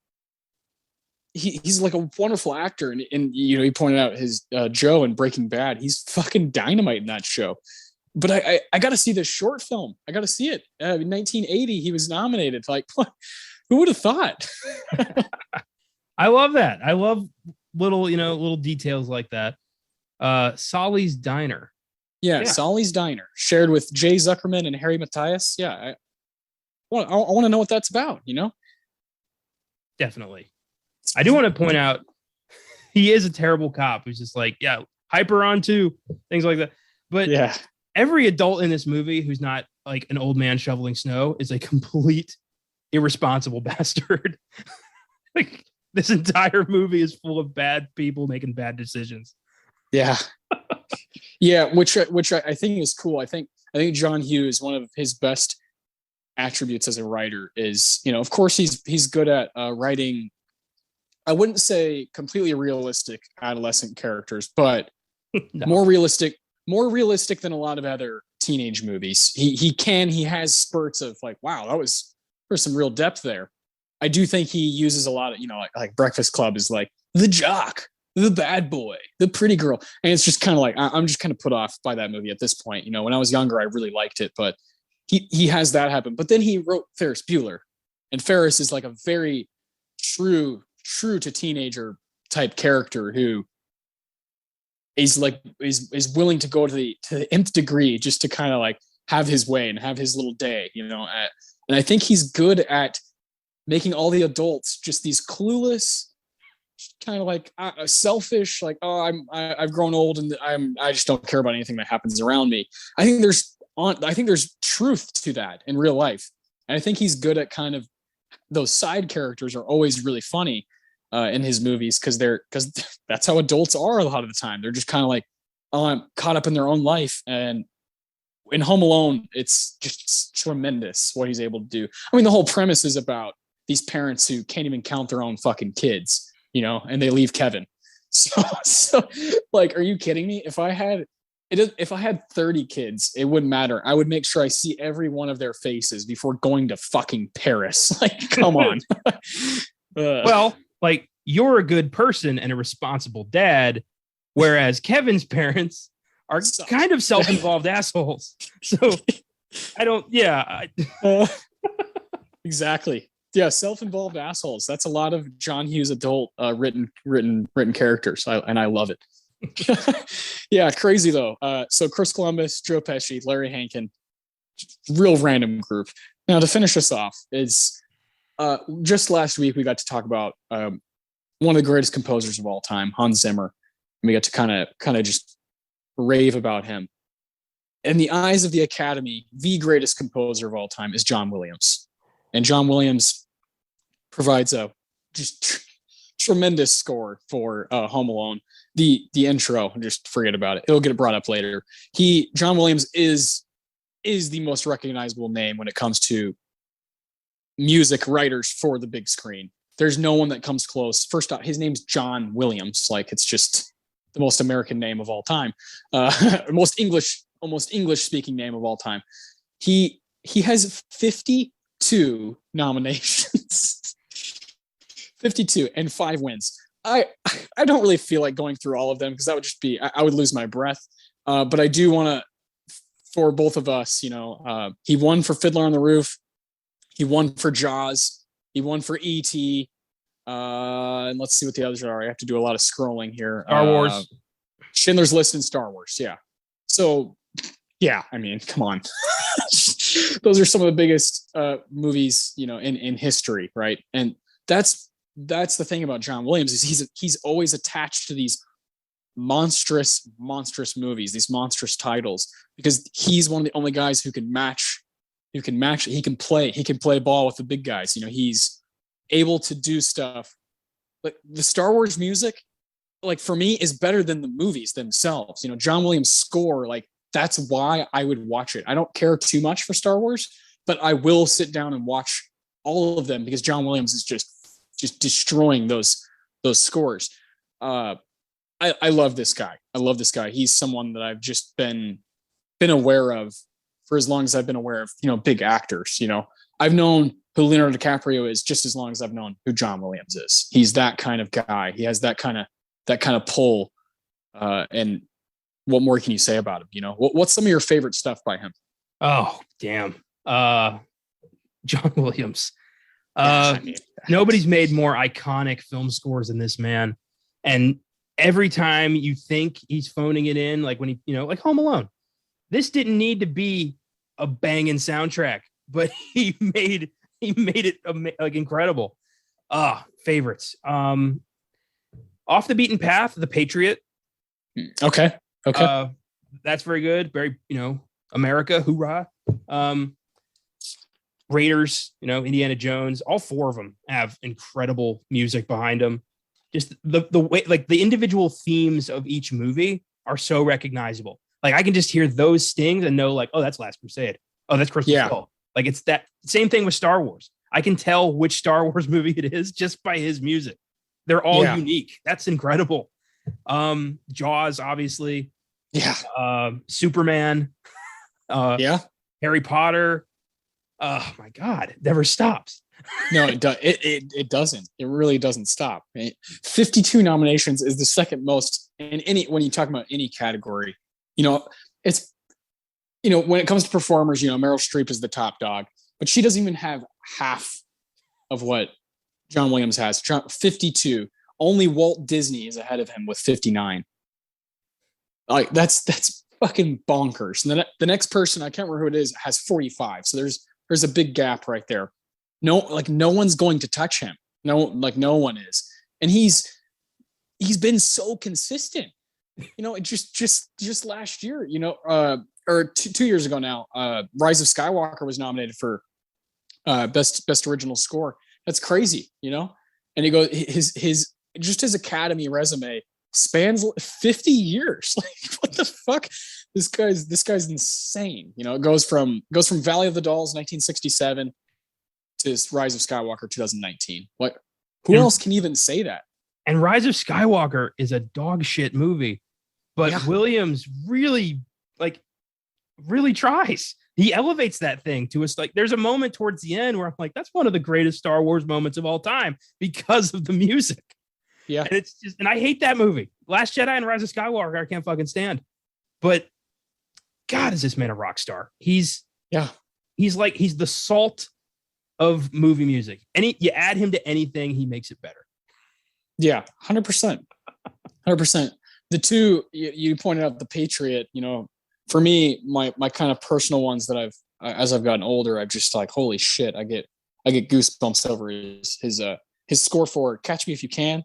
like a wonderful actor. And you know, he pointed out his Joe in Breaking Bad. He's fucking dynamite in that show. But I got to see this short film. I got to see it. In 1980, he was nominated. Like, who would have thought? I love that. I love little details like that. Solly's Diner. Yeah, Solly's Diner, shared with Jay Zuckerman and Harry Matthias. Yeah, I want to know what that's about, you know? Definitely. I do want to point out he is a terrible cop who's just like, yeah, hyper on too, things like that. But yeah, every adult in this movie who's not like an old man shoveling snow is a complete irresponsible bastard. Like this entire movie is full of bad people making bad decisions. Yeah. Yeah, which I think is cool. I think John Hughes, one of his best attributes as a writer is, you know, of course he's good at writing, I wouldn't say completely realistic adolescent characters, but no. more realistic than a lot of other teenage movies. He has spurts of like, wow, there's some real depth there. I do think he uses a lot of, you know, like Breakfast Club is like the jock, the bad boy, the pretty girl. And it's just kind of like, I'm just kind of put off by that movie at this point. You know, when I was younger, I really liked it, but he has that happen. But then he wrote Ferris Bueller, and Ferris is like a very true to teenager type character who is like, is willing to go to the nth degree just to kind of like have his way and have his little day, you know? And I think he's good at making all the adults just these clueless, kind of like selfish, like, oh, I've grown old and I just don't care about anything that happens around me. I think there's truth to that in real life. And I think he's good at kind of those side characters are always really funny in his movies because that's how adults are a lot of the time. They're just kind of like, oh, I'm caught up in their own life. And in Home Alone, it's just tremendous what he's able to do. I mean, the whole premise is about these parents who can't even count their own fucking kids, you know, and they leave Kevin. So like, are you kidding me? If I had 30 kids, it wouldn't matter. I would make sure I see every one of their faces before going to fucking Paris. Like, come on. Well, like, you're a good person and a responsible dad, whereas Kevin's parents are kind of self-involved assholes. So I don't, exactly. Yeah, self-involved assholes. That's a lot of John Hughes adult written characters, and I love it. Yeah, crazy though. So Chris Columbus, Joe Pesci, Larry Hankin, real random group. Now to finish us off is just last week we got to talk about one of the greatest composers of all time, Hans Zimmer. And we got to kind of just rave about him. In the eyes of the Academy, the greatest composer of all time is John Williams. And John Williams provides a just tremendous score for Home Alone. The intro, just forget about it. It'll get brought up later. John Williams is the most recognizable name when it comes to music writers for the big screen. There's no one that comes close. First off, his name's John Williams. Like, it's just the most American name of all time. Almost English speaking name of all time. He has 52 nominations. 52 and 5 wins. I don't really feel like going through all of them because that would just be, I would lose my breath. But I do want to, for both of us, you know, he won for Fiddler on the Roof. He won for Jaws. He won for E.T. And let's see what the others are. I have to do a lot of scrolling here. Star Wars. Schindler's List and Star Wars. Yeah. So, yeah, I mean, come on. Those are some of the biggest movies, you know, in history, right? And that's the thing about John Williams is he's always attached to these monstrous movies, these monstrous titles, because he's one of the only guys who can match. He can play ball with the big guys. You know, he's able to do stuff like the Star Wars music like for me is better than the movies themselves. You know, John Williams' score, like that's why I would watch it. I don't care too much for Star Wars, but I will sit down and watch all of them because John Williams is just destroying those scores. I love this guy. I love this guy. He's someone that I've just been aware of for as long as I've been aware of, you know, big actors. You know, I've known who Leonardo DiCaprio is just as long as I've known who John Williams is. He's that kind of guy. He has that kind of pull. And what more can you say about him? You know, what's some of your favorite stuff by him? Oh, damn. John Williams. Nobody's made more iconic film scores than this man. And every time you think he's phoning it in, like when he, you know, like Home Alone, this didn't need to be a banging soundtrack, but he made it like incredible. Favorites. Off the Beaten Path, The Patriot. Okay. That's very good. Very, you know, America, hoorah. Raiders, you know, Indiana Jones, all four of them have incredible music behind them. Just the way, like the individual themes of each movie are so recognizable. Like I can just hear those stings and know like, oh, that's Last Crusade. Oh, that's Crystal Skull. Like it's that same thing with Star Wars. I can tell which Star Wars movie it is just by his music. They're all unique. That's incredible. Jaws, obviously. Yeah. Superman. Harry Potter. Oh my God, it never stops. No, it does. It doesn't. It really doesn't stop. 52 nominations is the second most in any, when you talk about any category. You know, it's, you know, when it comes to performers, you know, Meryl Streep is the top dog, but she doesn't even have half of what John Williams has. 52. Only Walt Disney is ahead of him with 59. Like that's fucking bonkers. And then the next person, I can't remember who it is, has 45. So there's a big gap right there. No one's going to touch him. No one is. And he's been so consistent. You know, it just last year, you know, or 2 years ago now, Rise of Skywalker was nominated for best original score. That's crazy, you know? And he goes, his Academy resume spans 50 years. Like, what the fuck? This guy's insane. You know, it goes from Valley of the Dolls 1967 to Rise of Skywalker 2019. What? Who else can even say that? And Rise of Skywalker is a dog shit movie, but Williams really tries. He elevates that thing to us. Like, there's a moment towards the end where I'm like, that's one of the greatest Star Wars moments of all time because of the music. Yeah. And it's just, and I hate that movie. Last Jedi and Rise of Skywalker, I can't fucking stand. But God, is this man a rock star? He's the salt of movie music. You add him to anything, he makes it better. Yeah, 100%. 100%. The two you pointed out, The Patriot, you know, for me, my kind of personal ones that as I've gotten older, I've just like, holy shit, I get goosebumps over his score for Catch Me If You Can.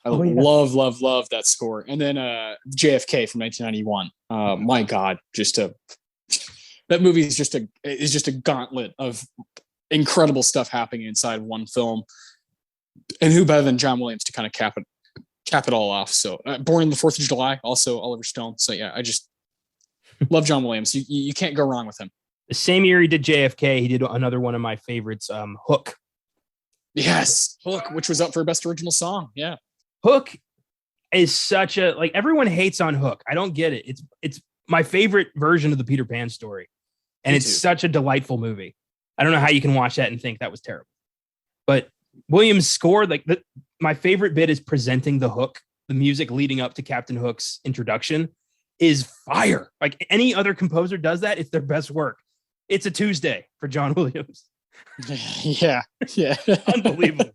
I love that score. And then JFK from 1991. My God, that movie is just a gauntlet of incredible stuff happening inside one film. And who better than John Williams to kind of cap it all off? So Born on the 4th of July, also Oliver Stone. So yeah, I just love John Williams. You can't go wrong with him. The same year he did JFK, he did another one of my favorites, Hook. Yes, Hook, which was up for Best Original Song. Yeah. Hook is such a, like, everyone hates on Hook. I don't get it. It's my favorite version of the Peter Pan story. And it's such a delightful movie. I don't know how you can watch that and think that was terrible. But Williams scored, like, my favorite bit is presenting the hook. The music leading up to Captain Hook's introduction is fire. Like, any other composer does that, it's their best work. It's a Tuesday for John Williams. Yeah. Unbelievable.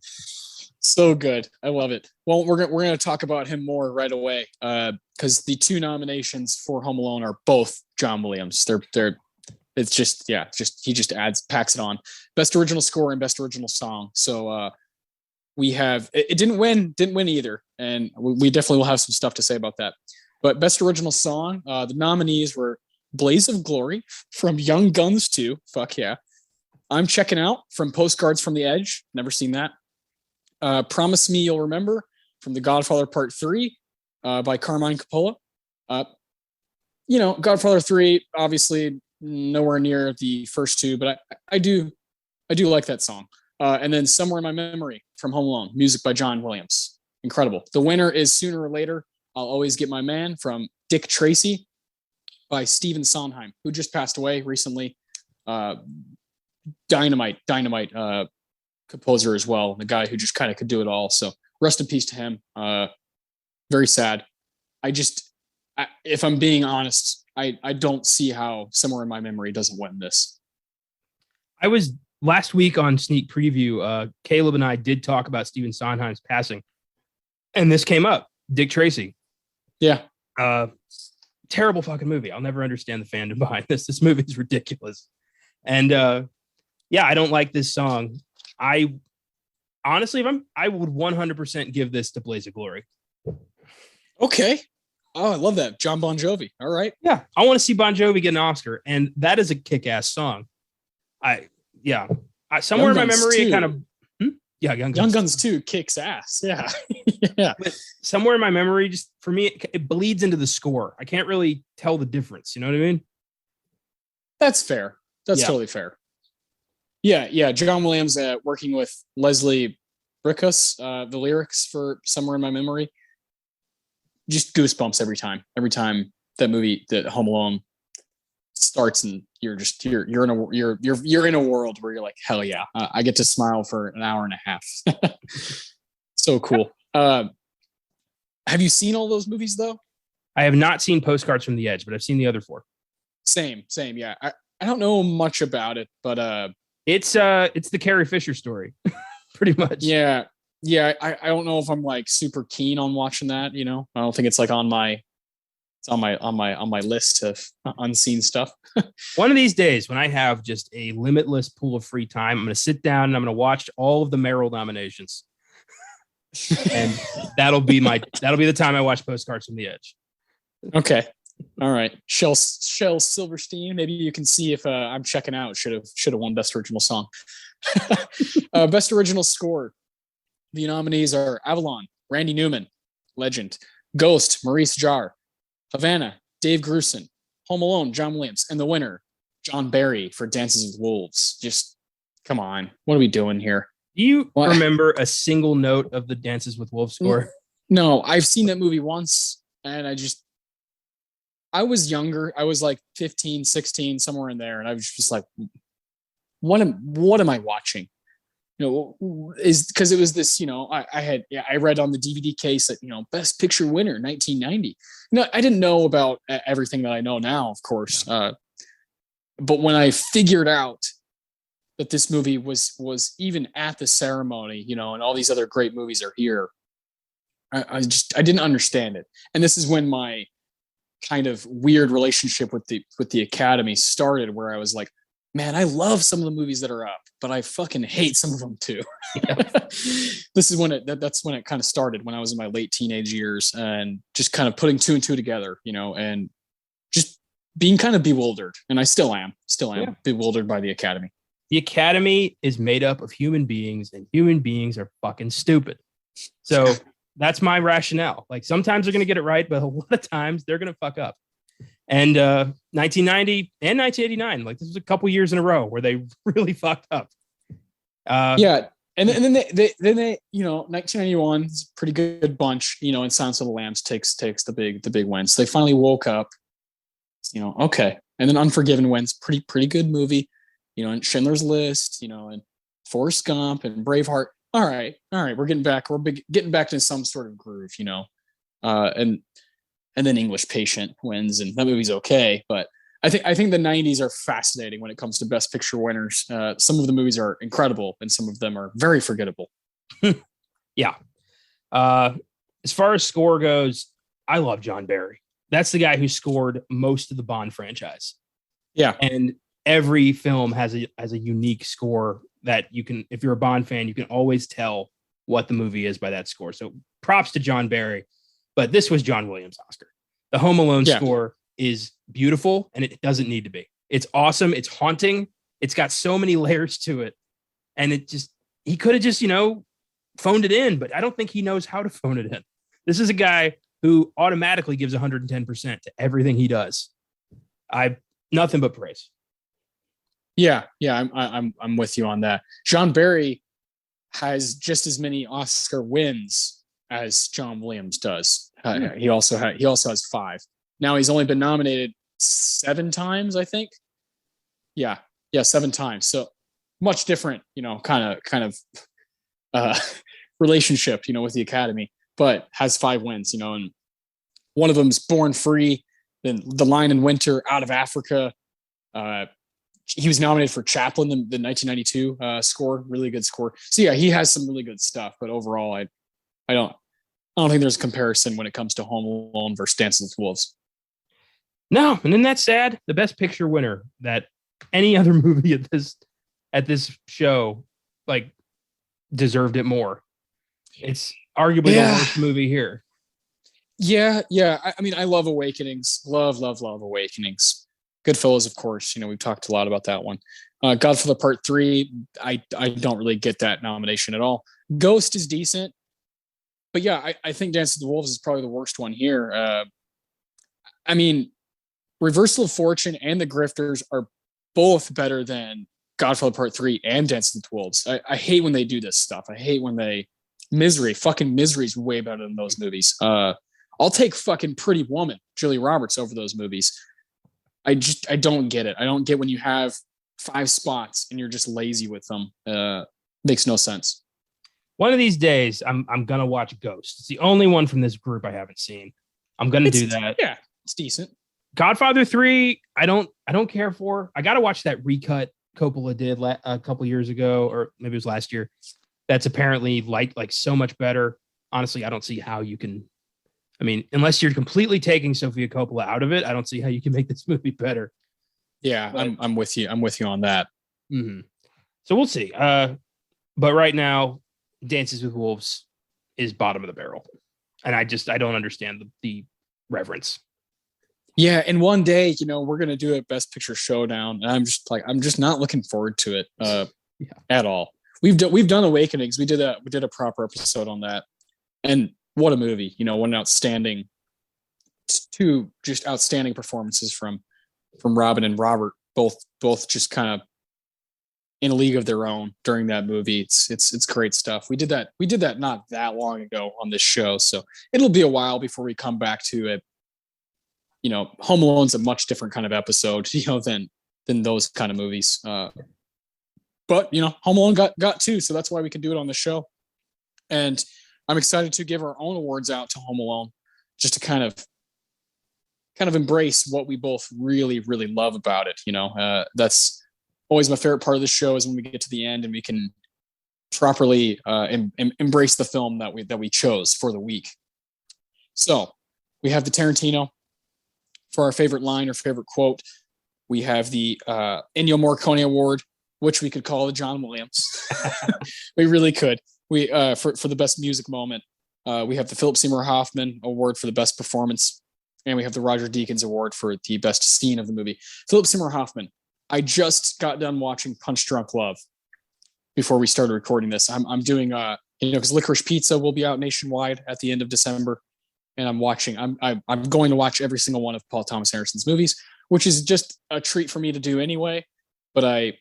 So good. I love it. Well, we're going to talk about him more right away because the two nominations for Home Alone are both John Williams. It's just he just packs it on. Best Original Score and Best Original Song. So we have, it didn't win either. And we definitely will have some stuff to say about that. But Best Original Song, the nominees were Blaze of Glory from Young Guns 2. Fuck yeah. I'm Checking Out from Postcards from the Edge. Never seen that. Promise Me You'll Remember from The Godfather Part 3 by Carmine Coppola. Godfather 3, obviously nowhere near the first two, but I do like that song. And then Somewhere in My Memory from Home Alone, music by John Williams. Incredible. The winner is Sooner or Later, I'll Always Get My Man from Dick Tracy by Stephen Sondheim, who just passed away recently. Dynamite composer as well. The guy who just kind of could do it all. So rest in peace to him. Very sad. If I'm being honest, I don't see how Somewhere in My Memory doesn't win this. I was last week on Sneak Preview. Caleb and I did talk about Stephen Sondheim's passing, and this came up. Dick Tracy. Yeah. Terrible fucking movie. I'll never understand the fandom behind this. This movie is ridiculous. And I don't like this song. I honestly, I would 100% give this to Blaze of Glory. Okay. Oh, I love that. John Bon Jovi. All right. Yeah. I want to see Bon Jovi get an Oscar. And that is a kick-ass song. Somewhere in my memory, it kind of, Young Guns 2 kicks ass. Yeah. Yeah. But somewhere in my memory, just for me, it bleeds into the score. I can't really tell the difference. You know what I mean? That's fair. That's totally fair. Yeah. John Williams working with Leslie Bricusse, the lyrics for Somewhere in My Memory. Just goosebumps every time that movie, that Home Alone starts, and you're in a world where you're like, hell yeah, I get to smile for an hour and a half. So cool. Have you seen all those movies though? I have not seen Postcards from the Edge, but I've seen the other four. Same. Yeah. I don't know much about it, but it's the Carrie Fisher story, pretty much. Yeah. I don't know if I'm like super keen on watching that. I don't think it's like on my list of unseen stuff. One of these days, when I have just a limitless pool of free time, I'm going to sit down and I'm going to watch all of the Meryl nominations, and that'll be the time I watch Postcards from the Edge. Okay. All right. Shel Silverstein. Maybe you can see if I'm checking out. Should have won Best Original Song. Best Original Score. The nominees are Avalon, Randy Newman, legend; Ghost, Maurice Jarre; Havana, Dave Grusin; Home Alone, John Williams; and the winner, John Barry for Dances with Wolves. Just come on. What are we doing here? Do you remember a single note of the Dances with Wolves score? No, I've seen that movie once, and I was younger. I was like 15, 16, somewhere in there. And I was just like, what am I watching? Is because it was this, I read on the DVD case that, Best Picture winner, 1990. I didn't know about everything that I know now, of course. But when I figured out that this movie was even at the ceremony, and all these other great movies are here, I didn't understand it. And this is when my kind of weird relationship with the Academy started, where I was like, man, I love some of the movies that are up, but I fucking hate some of them too. This is when that's when it kind of started, when I was in my late teenage years, and just kind of putting two and two together, and just being kind of bewildered. And I still am bewildered by the Academy. The Academy is made up of human beings, and human beings are fucking stupid. So that's my rationale. Like, sometimes they're going to get it right, but a lot of times they're going to fuck up. And 1990 and 1989, like, this was a couple years in a row where they really fucked up. And then they 1991 is a pretty good bunch, and Silence of the Lambs takes the big wins. So they finally woke up, okay. And then Unforgiven wins, pretty good movie, and Schindler's List, and Forrest Gump and Braveheart. All right, we're getting back into some sort of groove, and then English Patient wins, and that movie's okay. But I think the 90s are fascinating when it comes to Best Picture winners. Some of the movies are incredible, and some of them are very forgettable. Yeah. As far as score goes, I love John Barry. That's the guy who scored most of the Bond franchise. Yeah. And every film has a unique score that you can, if you're a Bond fan, you can always tell what the movie is by that score. So props to John Barry. But this was John Williams' Oscar. The Home Alone score is beautiful, and it doesn't need to be. It's awesome. It's haunting. It's got so many layers to it. And he could have just, phoned it in, but I don't think he knows how to phone it in. This is a guy who automatically gives 110% to everything he does. Nothing but praise. Yeah, I'm with you on that. John Barry has just as many Oscar wins as John Williams does. He also has 5. Now he's only been nominated 7 times, I think. Yeah, 7 times. So much different, kind of relationship, with the Academy, but has 5 wins, and one of them's Born Free, then The Lion in Winter, Out of Africa. He was nominated for Chaplin, the 1992 score, really good score. So yeah, he has some really good stuff, but overall, I don't think there's a comparison when it comes to Home Alone versus Dances with Wolves. No, and then that's sad. The Best Picture winner that any other movie at this show deserved it more. It's arguably the worst movie here. Yeah. I mean, I love Awakenings. Love Awakenings. Goodfellas, of course. We've talked a lot about that one. Godfather Part 3, I don't really get that nomination at all. Ghost is decent. But yeah, I think Dances with the Wolves is probably the worst one here. I mean, Reversal of Fortune and The Grifters are both better than Godfather Part 3 and Dances with the Wolves. I hate when they do this stuff. I hate when fucking Misery is way better than those movies. I'll take fucking Pretty Woman, Julia Roberts, over those movies. I don't get it. I don't get when you have 5 spots and you're just lazy with them. Makes no sense. One of these days, I'm gonna watch Ghost. It's the only one from this group I haven't seen. I'm gonna do that. Yeah, it's decent. Godfather 3, I don't care for. I gotta watch that recut Coppola did a couple years ago, or maybe it was last year. That's apparently like so much better. Honestly, I don't see how you can. I mean, unless you're completely taking Sofia Coppola out of it, I don't see how you can make this movie better. Yeah, I'm with you. I'm with you on that. Mm-hmm. So we'll see. But right now, Dances with Wolves is bottom of the barrel, and I don't understand the reverence. Yeah, and one day, we're gonna do a Best Picture showdown, and I'm just not looking forward to it at all. We've done Awakenings. We did a proper episode on that, and what a movie! What an outstanding, 2 just outstanding performances from Robin and Robert, both just kind of in a league of their own during that movie. It's great stuff. We did that not that long ago on this show, so it'll be a while before we come back to it. Home Alone's a much different kind of episode, than those kind of movies. But Home Alone got 2, so that's why we can do it on the show. And I'm excited to give our own awards out to Home Alone, just to kind of embrace what we both really, really love about it. That's always my favorite part of the show, is when we get to the end and we can properly embrace the film that we chose for the week. So we have the Tarantino for our favorite line or favorite quote. We have the Ennio Morricone Award, which we could call the John Williams. We really could. We for the best music moment. We have the Phillip Seymour Hoffman Award for the best performance, and we have the Roger Deakins Award for the best scene of the movie. Phillip Seymour Hoffman. I just got done watching Punch Drunk Love before we started recording this. I'm doing because Licorice Pizza will be out nationwide at the end of December, and I'm going to watch every single one of Paul Thomas Anderson's movies, which is just a treat for me to do anyway. But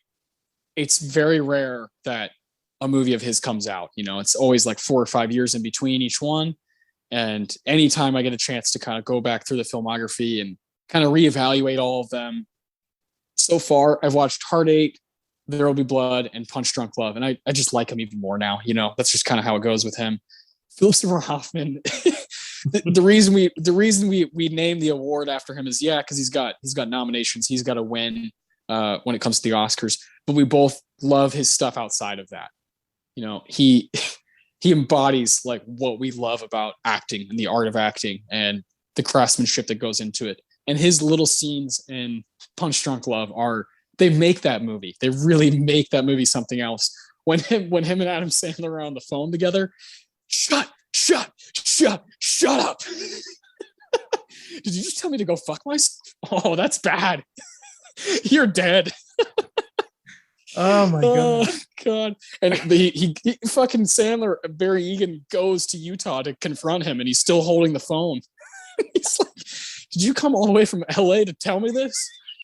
it's very rare that a movie of his comes out. It's always like 4 or 5 years in between each one. And anytime I get a chance to kind of go back through the filmography and kind of reevaluate all of them. So far, I've watched Heart 8, There Will Be Blood, and Punch Drunk Love. And I just like him even more now. That's just kind of how it goes with him. Phillip Seymour Hoffman. the reason we named the award after him is because he's got nominations. He's got a win when it comes to the Oscars. But we both love his stuff outside of that. He embodies like what we love about acting and the art of acting and the craftsmanship that goes into it. And his little scenes in Punch Drunk Love they make that movie. They really make that movie something else. When him and Adam Sandler are on the phone together, shut up. Did you just tell me to go fuck myself? Oh, that's bad. You're dead. Oh my god. God. And he fucking Sandler, Barry Egan goes to Utah to confront him, and he's still holding the phone. He's like, "Did you come all the way from LA to tell me this?"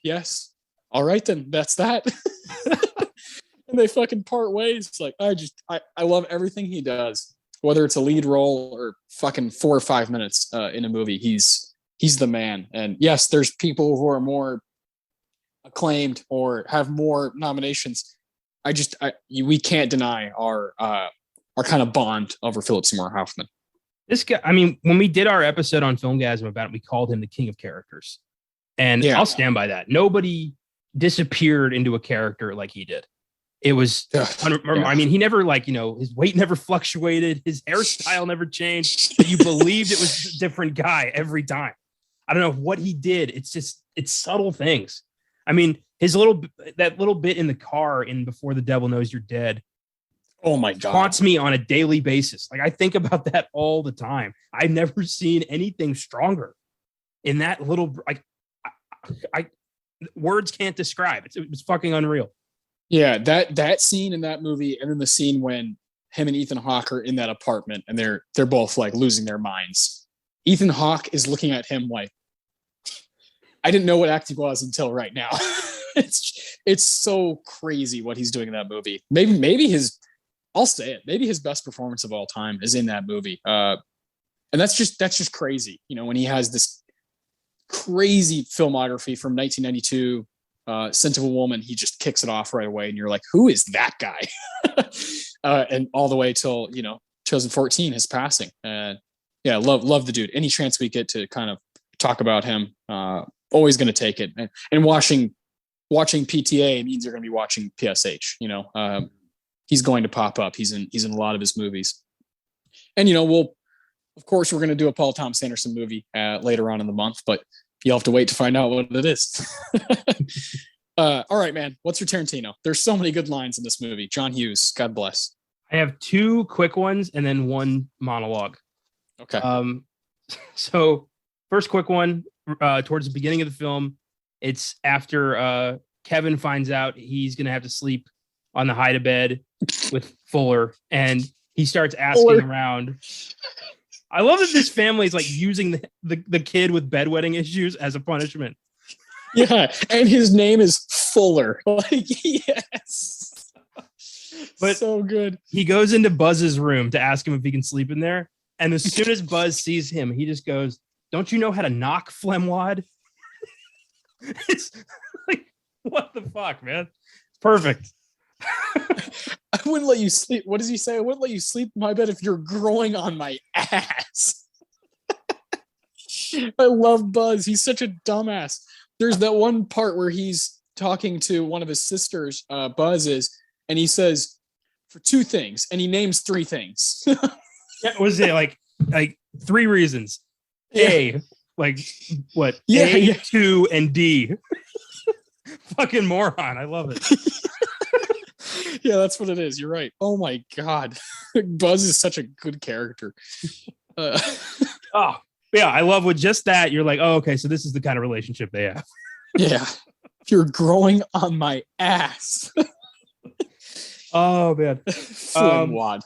"Yes." "All right, then that's that." And they fucking part ways. It's like, I love everything he does, whether it's a lead role or fucking 4 or 5 minutes in a movie. He's the man. And yes, there's people who are more acclaimed or have more nominations. We can't deny our kind of bond over Phillip Seymour Hoffman. This guy, I mean, when we did our episode on Filmgasm about it, we called him the king of characters. And I'll stand by that. Nobody disappeared into a character like he did. It was, I mean, he never his weight never fluctuated. His hairstyle never changed. But you believed it was a different guy every time. I don't know what he did. It's subtle things. I mean, that little bit in the car in Before the Devil Knows You're Dead. Oh my God. Haunts me on a daily basis. Like, I think about that all the time. I've never seen anything stronger in that little, I words can't describe it. It was fucking unreal. Yeah, that scene in that movie, and then the scene when him and Ethan Hawke are in that apartment and they're both like losing their minds. Ethan Hawke is looking at him like, I didn't know what acting was until right now. It's so crazy what he's doing in that movie. Maybe I'll say it. Maybe his best performance of all time is in that movie. And that's just crazy. You know, when he has this crazy filmography from 1992, Scent of a Woman, he just kicks it off right away, and you're like, who is that guy? And all the way till 2014, his passing. And yeah, love the dude. Any chance we get to kind of talk about him, always going to take it. And watching PTA means you're going to be watching PSH. You know, he's going to pop up. He's in a lot of his movies. And of course, we're going to do a Paul Thomas Anderson movie later on in the month, but you'll have to wait to find out what it is. All right, man. What's your Tarantino? There's so many good lines in this movie. John Hughes, God bless. I have 2 quick ones and then 1 monologue. Okay. So first quick one, towards the beginning of the film, it's after Kevin finds out he's going to have to sleep on the hide-a-bed with Fuller, and he starts asking around. I love that this family is like using the kid with bedwetting issues as a punishment. Yeah, and his name is Fuller. Like, yes. But so good. He goes into Buzz's room to ask him if he can sleep in there. And as soon as Buzz sees him, he just goes, "Don't you know how to knock, Flemwad?" It's like, what the fuck, man? It's perfect. I wouldn't let you sleep. What does he say? I wouldn't let you sleep in my bed if you're growing on my ass. I love Buzz. He's such a dumbass. There's that one part where he's talking to one of his sisters, Buzz is, and he says, "For 2 things," and he names 3 things. Yeah, was it like 3 reasons? Yeah. A, like what? Yeah, A, yeah. 2, and D. Fucking moron. I love it. Yeah, that's what it is. You're right. Oh my God. Buzz is such a good character. Oh, yeah. I love with just that. You're like, oh, okay. So this is the kind of relationship they have. Yeah. You're growing on my ass. Oh, man. Flimwad.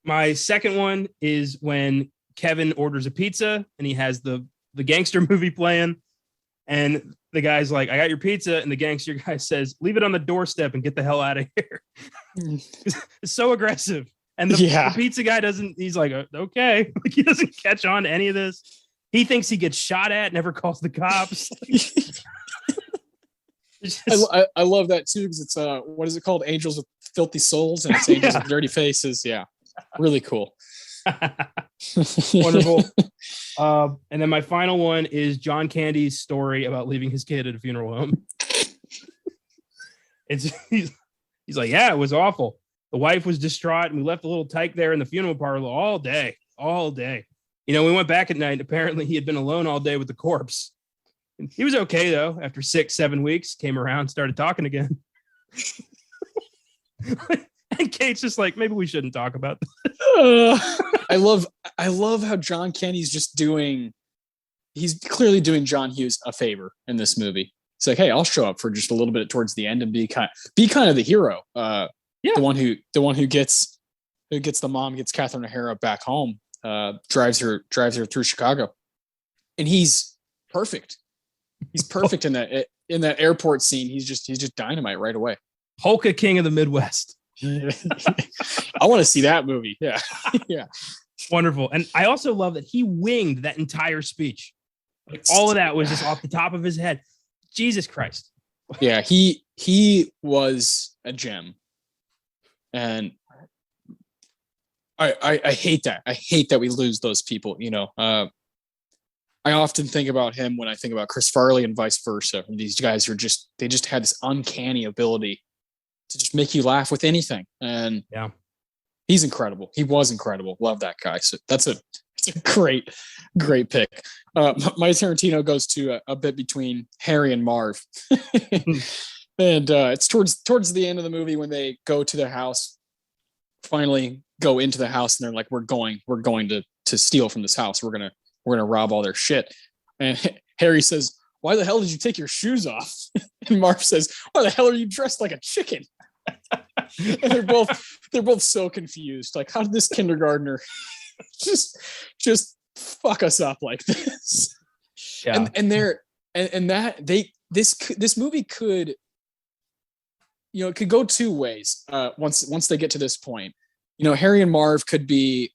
My second one is when Kevin orders a pizza and he has the gangster movie playing. And the guy's like, "I got your pizza." And the gangster guy says, "Leave it on the doorstep and get the hell out of here." It's so aggressive. And the pizza guy he's like, okay. Like, he doesn't catch on to any of this. He thinks he gets shot at, never calls the cops. I love that too, because it's what is it called? Angels with Filthy Souls, and it's Angels with Dirty Faces. Yeah. Really cool. Wonderful. And then my final one is John Candy's story about leaving his kid at a funeral home. He's like, "Yeah, it was awful. The wife was distraught, and we left the little tyke there in the funeral parlor all day. You know, we went back at night, and apparently he had been alone all day with the corpse. And he was okay, though. After 7 weeks, came around, started talking again." And Kate's just like, "Maybe we shouldn't talk about this." I love how John Candy's he's clearly doing John Hughes a favor in this movie. He's like, hey, I'll show up for just a little bit towards the end and be kind of the hero. The one who gets the mom, gets Catherine O'Hara back home, drives her through Chicago, and he's perfect. He's perfect in that airport scene. He's just dynamite right away. Polka King of the Midwest. I want to see that movie. Yeah. Yeah. Wonderful. And I also love that he winged that entire speech. Like all of that was just off the top of his head. Jesus Christ. Yeah, he was a gem. And I hate that. I hate that we lose those people, you know. I often think about him when I think about Chris Farley and vice versa. And these guys they just had this uncanny ability to just make you laugh with anything. And yeah, he's incredible. He was incredible. Love that guy. So it's a great pick. My Tarantino goes to a bit between Harry and Marv. And it's towards the end of the movie when they go to their house, finally go into the house, and they're like, we're going to steal from this house. We're gonna rob all their shit. And Harry says, why the hell did you take your shoes off? And Marv says, why the hell are you dressed like a chicken? And they're both so confused. Like, how did this kindergartner just fuck us up like this? Yeah. This movie could, you know, it could go two ways. Once they get to this point, you know, Harry and Marv could be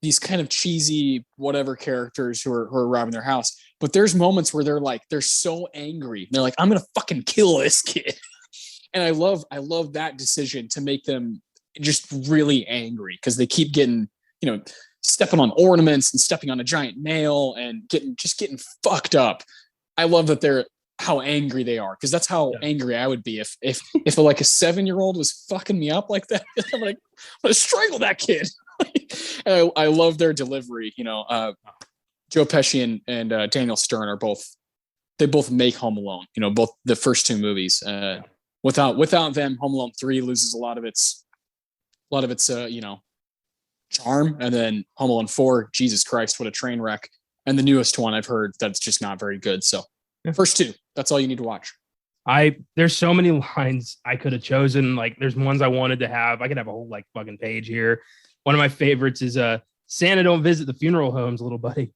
these kind of cheesy whatever characters who are robbing their house, but there's moments where they're so angry. They're like, I'm gonna fucking kill this kid. And I love that decision to make them just really angry, because they keep getting, you know, stepping on ornaments and stepping on a giant nail and getting fucked up. I love that they're how angry they are, because that's how angry I would be if like a 7-year-old was fucking me up like that. I'm gonna strangle that kid. And I love their delivery. You know, Joe Pesci and Daniel Stern are both make Home Alone. You know, both the first two movies. Without them, Home Alone 3 loses a lot of its you know, charm. And then Home Alone 4, Jesus Christ, what a train wreck. And the newest one, I've heard that's just not very good. So first two, that's all you need to watch. There's so many lines I could have chosen. Like, there's ones I wanted to have. I could have a whole like fucking page here. One of my favorites is Santa don't visit the funeral homes, little buddy.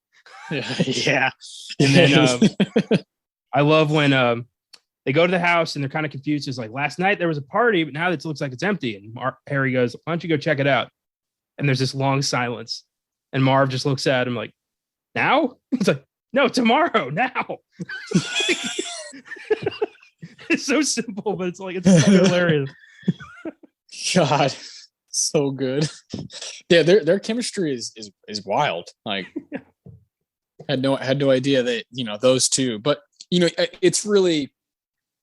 Yeah. And then I love when they go to the house and they're kind of confused. It's like, last night there was a party, but now it looks like it's empty. And Harry goes, why don't you go check it out? And there's this long silence. And Marv just looks at him like, now? He's like, no, tomorrow, now. It's so simple, but it's hilarious. God, so good. Yeah, their chemistry is wild. Like, had no idea that, you know, those two. But, you know, it's really,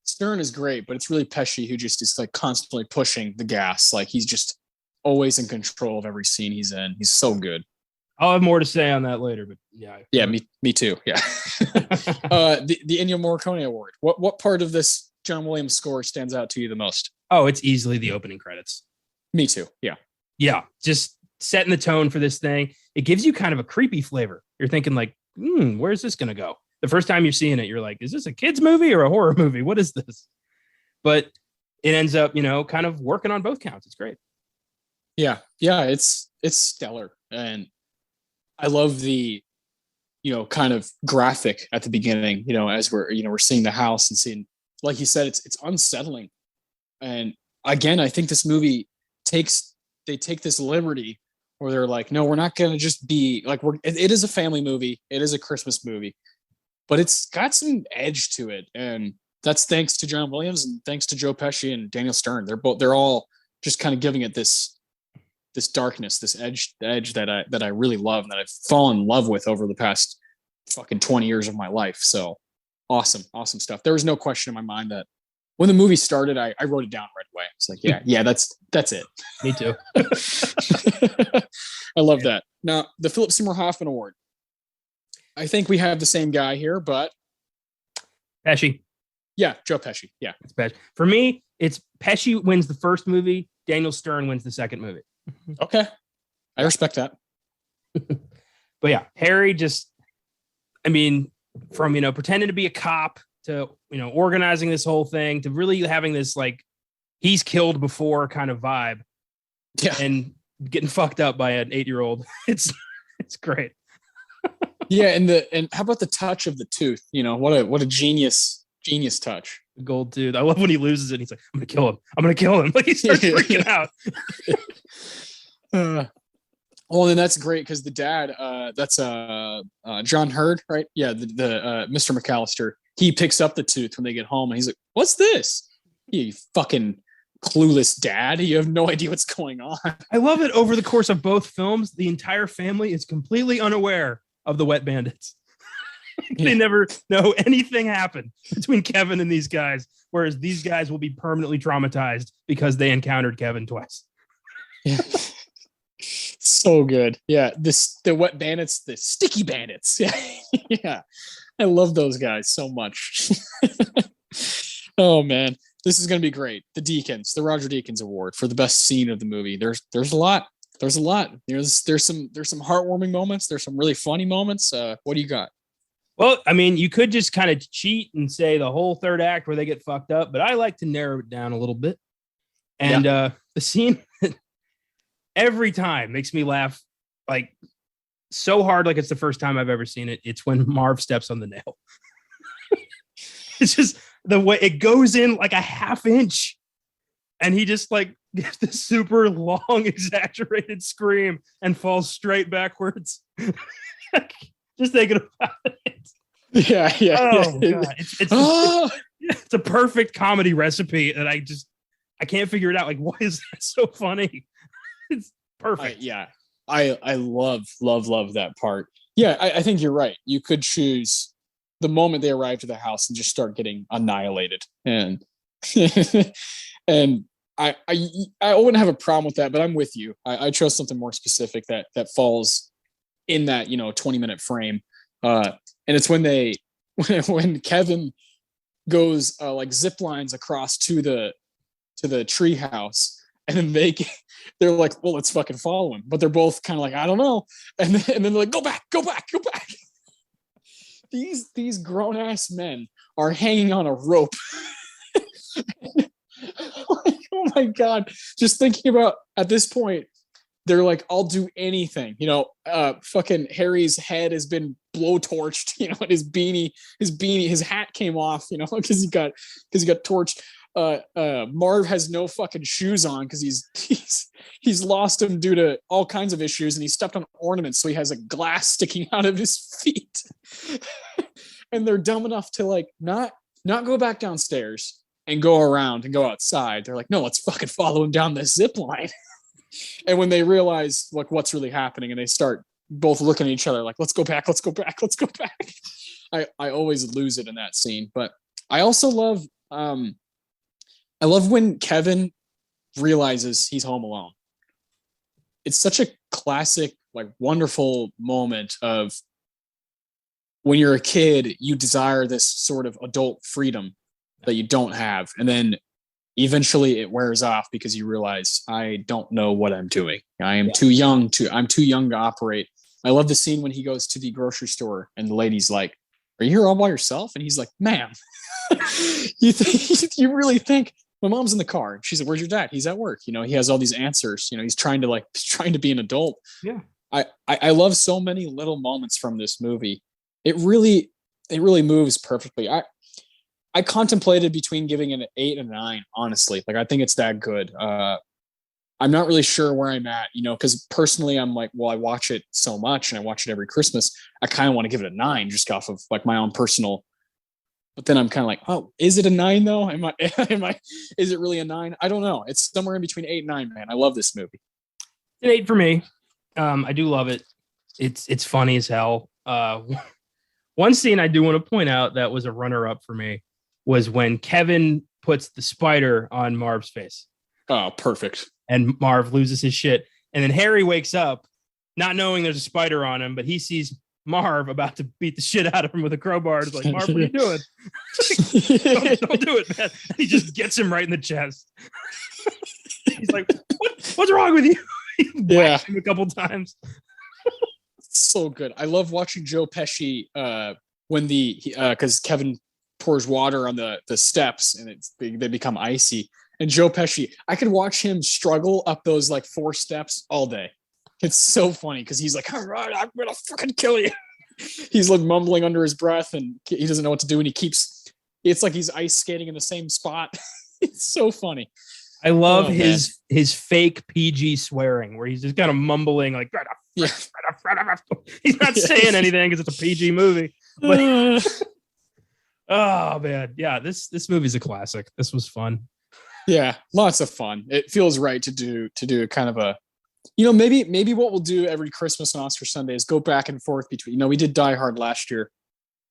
Stern is great, but it's really Pesci who just is like constantly pushing the gas. Like, he's just always in control of every scene he's in. He's so good. I'll have more to say on that later, but yeah, me too. Yeah. The Ennio Morricone Award. What part of this John Williams score stands out to you the most? Oh, it's easily the opening credits. Me too. Yeah. Just setting the tone for this thing. It gives you kind of a creepy flavor. You're thinking like, where's this gonna go? The first time you're seeing it, you're like, is this a kid's movie or a horror movie? What is this? But it ends up, you know, kind of working on both counts. It's great. Yeah, it's stellar. And I love the, you know, kind of graphic at the beginning, you know, as we're seeing the house and seeing, like you said, it's unsettling. And again, I think this movie take this liberty where they're like, no, we're not going to just be like, it is a family movie. It is a Christmas movie, but it's got some edge to it. And that's thanks to John Williams and thanks to Joe Pesci and Daniel Stern. They're all just kind of giving it this darkness, this edge that I really love and that I've fallen in love with over the past fucking 20 years of my life. So awesome stuff. There was no question in my mind that when the movie started, I wrote it down right away. It's like, yeah, that's it. Me too. I love that. Now, the Phillip Seymour Hoffman Award. I think we have the same guy here, but Pesci. Yeah, Joe Pesci. Yeah, it's Pesci. For me, it's Pesci wins the first movie. Daniel Stern wins the second movie. Okay, I respect that. But yeah, Harry just, I mean, from, you know, pretending to be a cop to, organizing this whole thing, to really having this like he's killed before kind of vibe. Yeah. And getting fucked up by an 8-year-old. It's great. Yeah, and how about the touch of the tooth? What a genius touch. The gold tooth. I love when he loses it. He's like, I'm gonna kill him. Like he starts freaking out. Well, then that's great because the dad, that's John Hurd, right? Yeah, the Mr. McAllister. He picks up the tooth when they get home, and he's like, "What's this? You fucking clueless dad! You have no idea what's going on." I love it. Over the course of both films, the entire family is completely unaware of the wet bandits. They never know anything happened between Kevin and these guys, whereas these guys will be permanently traumatized because they encountered Kevin twice. Yeah. So good. Yeah. The wet bandits, the sticky bandits. Yeah. Yeah. I love those guys so much. Oh man. This is going to be great. The Roger Deakins Award for the best scene of the movie. There's a lot. There's some heartwarming moments. There's some really funny moments. What do you got? Well, I mean, you could just kind of cheat and say the whole third act where they get fucked up, but I like to narrow it down a little bit. And the scene every time makes me laugh like so hard, like it's the first time I've ever seen it. It's when Marv steps on the nail. It's just the way it goes in like a half inch, and he just like gives this super long, exaggerated scream and falls straight backwards. Just thinking about it. Yeah. Oh God. It's a perfect comedy recipe that I can't figure it out. Like, why is that so funny? It's perfect. I love that part. Yeah, I think you're right. You could choose the moment they arrive to the house and just start getting annihilated. And and I wouldn't have a problem with that, but I'm with you. I chose something more specific that falls in that 20-minute frame. And it's when Kevin goes like zip lines across to the tree house, and then they're like, well, let's fucking follow him. But they're both kind of like, I don't know. And then they're like, go back. These grown ass men are hanging on a rope. Like, oh my God. Just thinking about at this point, they're like, I'll do anything. Fucking Harry's head has been blowtorched, and his hat came off, because he got torched. Marv has no fucking shoes on because he's lost them due to all kinds of issues, and he stepped on ornaments, so he has a glass sticking out of his feet. And they're dumb enough to like not go back downstairs and go around and go outside. They're like, no, let's fucking follow him down the zip line. And when they realize like what's really happening, and they start both looking at each other like, let's go back. I always lose it in that scene. But I also love when Kevin realizes he's home alone. It's such a classic, like wonderful moment of when you're a kid, you desire this sort of adult freedom that you don't have. And then eventually it wears off because you realize I don't know what I'm doing. I'm too young to operate. I love the scene when he goes to the grocery store and the lady's like, are you here all by yourself? And he's like, ma'am, you really think my mom's in the car? She's like, where's your dad? He's at work. He has all these answers. He's trying to be an adult. Yeah. I love so many little moments from this movie. It really moves perfectly. I contemplated between giving it an 8 and a 9, honestly. Like, I think it's that good. I'm not really sure where I'm at, because personally I'm like, well, I watch it so much and I watch it every Christmas. I kind of want to give it a 9 just off of like my own personal, but then I'm kind of like, oh, is it a 9 though? Is it really a 9? I don't know. It's somewhere in between 8 and 9, man. I love this movie. An 8 for me. I do love it. It's funny as hell. One scene I do want to point out that was a runner-up for me was when Kevin puts the spider on Marv's face. Oh, perfect. And Marv loses his shit. And then Harry wakes up not knowing there's a spider on him, but he sees Marv about to beat the shit out of him with a crowbar. It's like, Marv, what are you doing? don't do it, man. And he just gets him right in the chest. He's like, what's wrong with you? He whacks him a couple times. So good. I love watching Joe Pesci when because Kevin pours water on the steps and they become icy. And Joe Pesci, I could watch him struggle up those like 4 steps all day. It's so funny because he's like, all right, I'm gonna fucking kill you. He's like mumbling under his breath and he doesn't know what to do. And it's like he's ice skating in the same spot. It's so funny. I love his fake PG swearing where he's just kind of mumbling like, yeah. He's not saying anything because it's a PG movie. But oh man, yeah, this movie's a classic. This was fun. Yeah, lots of fun. It feels right to do a kind of a, maybe what we'll do every Christmas and Oscar Sunday is go back and forth between, we did Die Hard last year.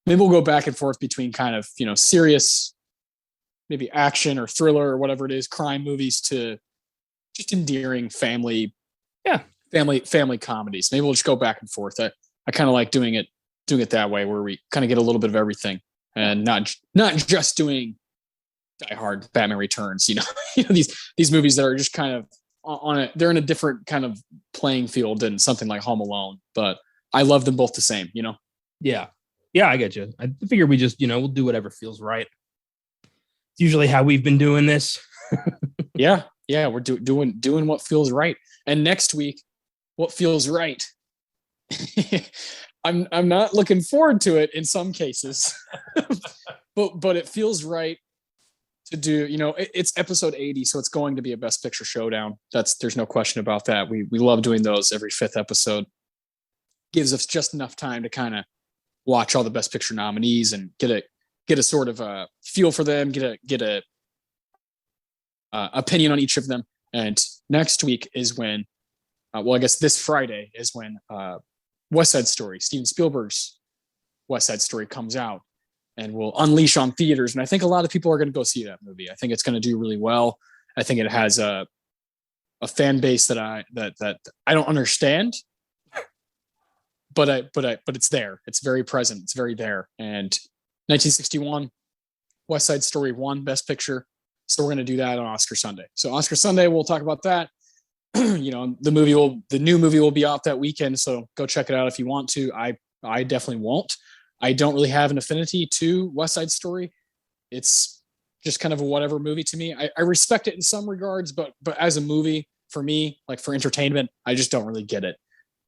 Maybe we'll go back and forth between kind of, serious, maybe action or thriller or whatever it is, crime movies to just endearing family comedies. Maybe we'll just go back and forth. I kind of like doing it that way where we kind of get a little bit of everything and not just doing Die Hard, Batman Returns, these movies that are just kind of they're in a different kind of playing field than something like Home Alone, but I love them both the same, Yeah. Yeah, I get you. I figure we just, we'll do whatever feels right. It's usually how we've been doing this. Yeah. We're doing what feels right. And next week, what feels right. I'm not looking forward to it in some cases, but it feels right to do, it's episode 80, so it's going to be a Best Picture showdown. There's no question about that. We love doing those every 5th episode. Gives us just enough time to kind of watch all the Best Picture nominees and get a sort of a feel for them, get a opinion on each of them. And next week is when, I guess this Friday is when West Side Story, Steven Spielberg's West Side Story comes out and will unleash on theaters. And I think a lot of people are going to go see that movie. I think it's going to do really well. I think it has a fan base that I don't understand, but it's there. It's very present. It's very there. And 1961, West Side Story won Best Picture. So we're going to do that on Oscar Sunday. So Oscar Sunday, we'll talk about that. The new movie will be out that weekend. So go check it out if you want to. I definitely won't. I don't really have an affinity to West Side Story. It's just kind of a whatever movie to me. I respect it in some regards, but as a movie for me, like for entertainment, I just don't really get it.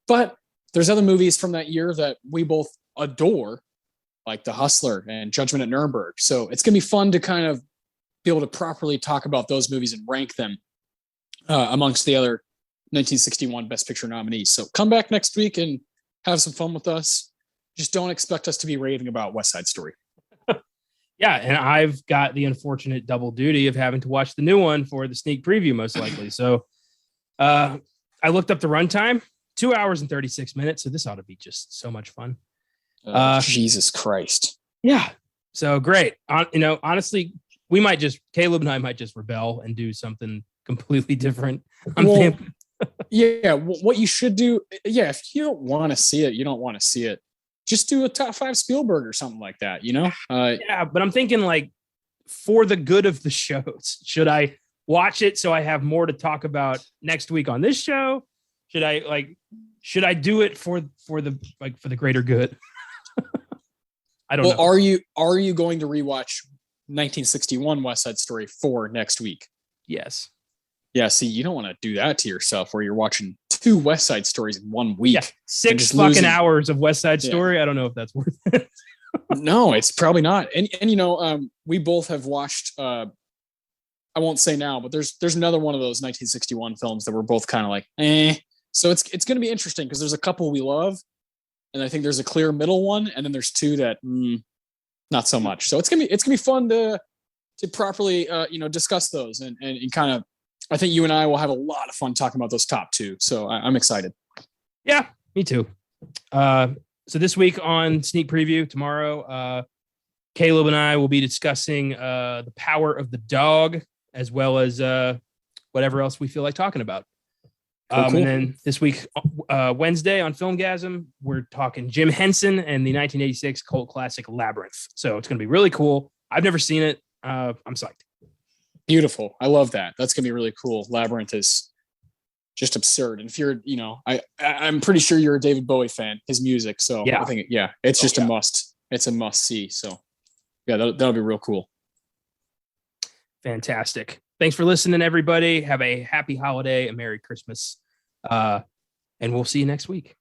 But there's other movies from that year that we both adore, like The Hustler and Judgment at Nuremberg. So it's going to be fun to kind of be able to properly talk about those movies and rank them amongst the other 1961 Best Picture nominees. So come back next week and have some fun with us. Just don't expect us to be raving about West Side Story. Yeah, and I've got the unfortunate double duty of having to watch the new one for the sneak preview, most likely. So I looked up the runtime, 2 hours and 36 minutes. So this ought to be just so much fun. Jesus Christ. Yeah. So great. Honestly, Caleb and I might just rebel and do something completely different. What you should do, if you don't want to see it, you don't want to see it. Just do a top 5 Spielberg or something like that, but I'm thinking like for the good of the shows, should I watch it so I have more to talk about next week on this show? Should I do it for the greater good? I don't know. Are you going to rewatch 1961 West Side Story for next week? Yes. Yeah, see, you don't want to do that to yourself where you're watching 2 West Side Stories in 1 week. Yeah, 6 fucking hours of West Side Story. I don't know if that's worth it. No, it's probably not. And we both have watched, I won't say now, but there's another one of those 1961 films that we're both kind of like, eh. So it's going to be interesting because there's a couple we love, and I think there's a clear middle one, and then there's 2 that not so much. So it's gonna be fun to properly discuss those and kind of. I think you and I will have a lot of fun talking about those top 2. So I'm excited. Yeah, me too. So this week on Sneak Preview, tomorrow, Caleb and I will be discussing The Power of the Dog, as well as whatever else we feel like talking about. Cool. And then this week, Wednesday on Filmgasm, we're talking Jim Henson and the 1986 cult classic Labyrinth. So it's going to be really cool. I've never seen it. I'm psyched. Beautiful. I love that. That's going to be really cool. Labyrinth is just absurd. And if you're, I'm pretty sure you're a David Bowie fan, his music. So yeah. I think, it's just a must. It's a must see. So Yeah, that'll be real cool. Fantastic. Thanks for listening, everybody. Have a happy holiday, a Merry Christmas. And we'll see you next week.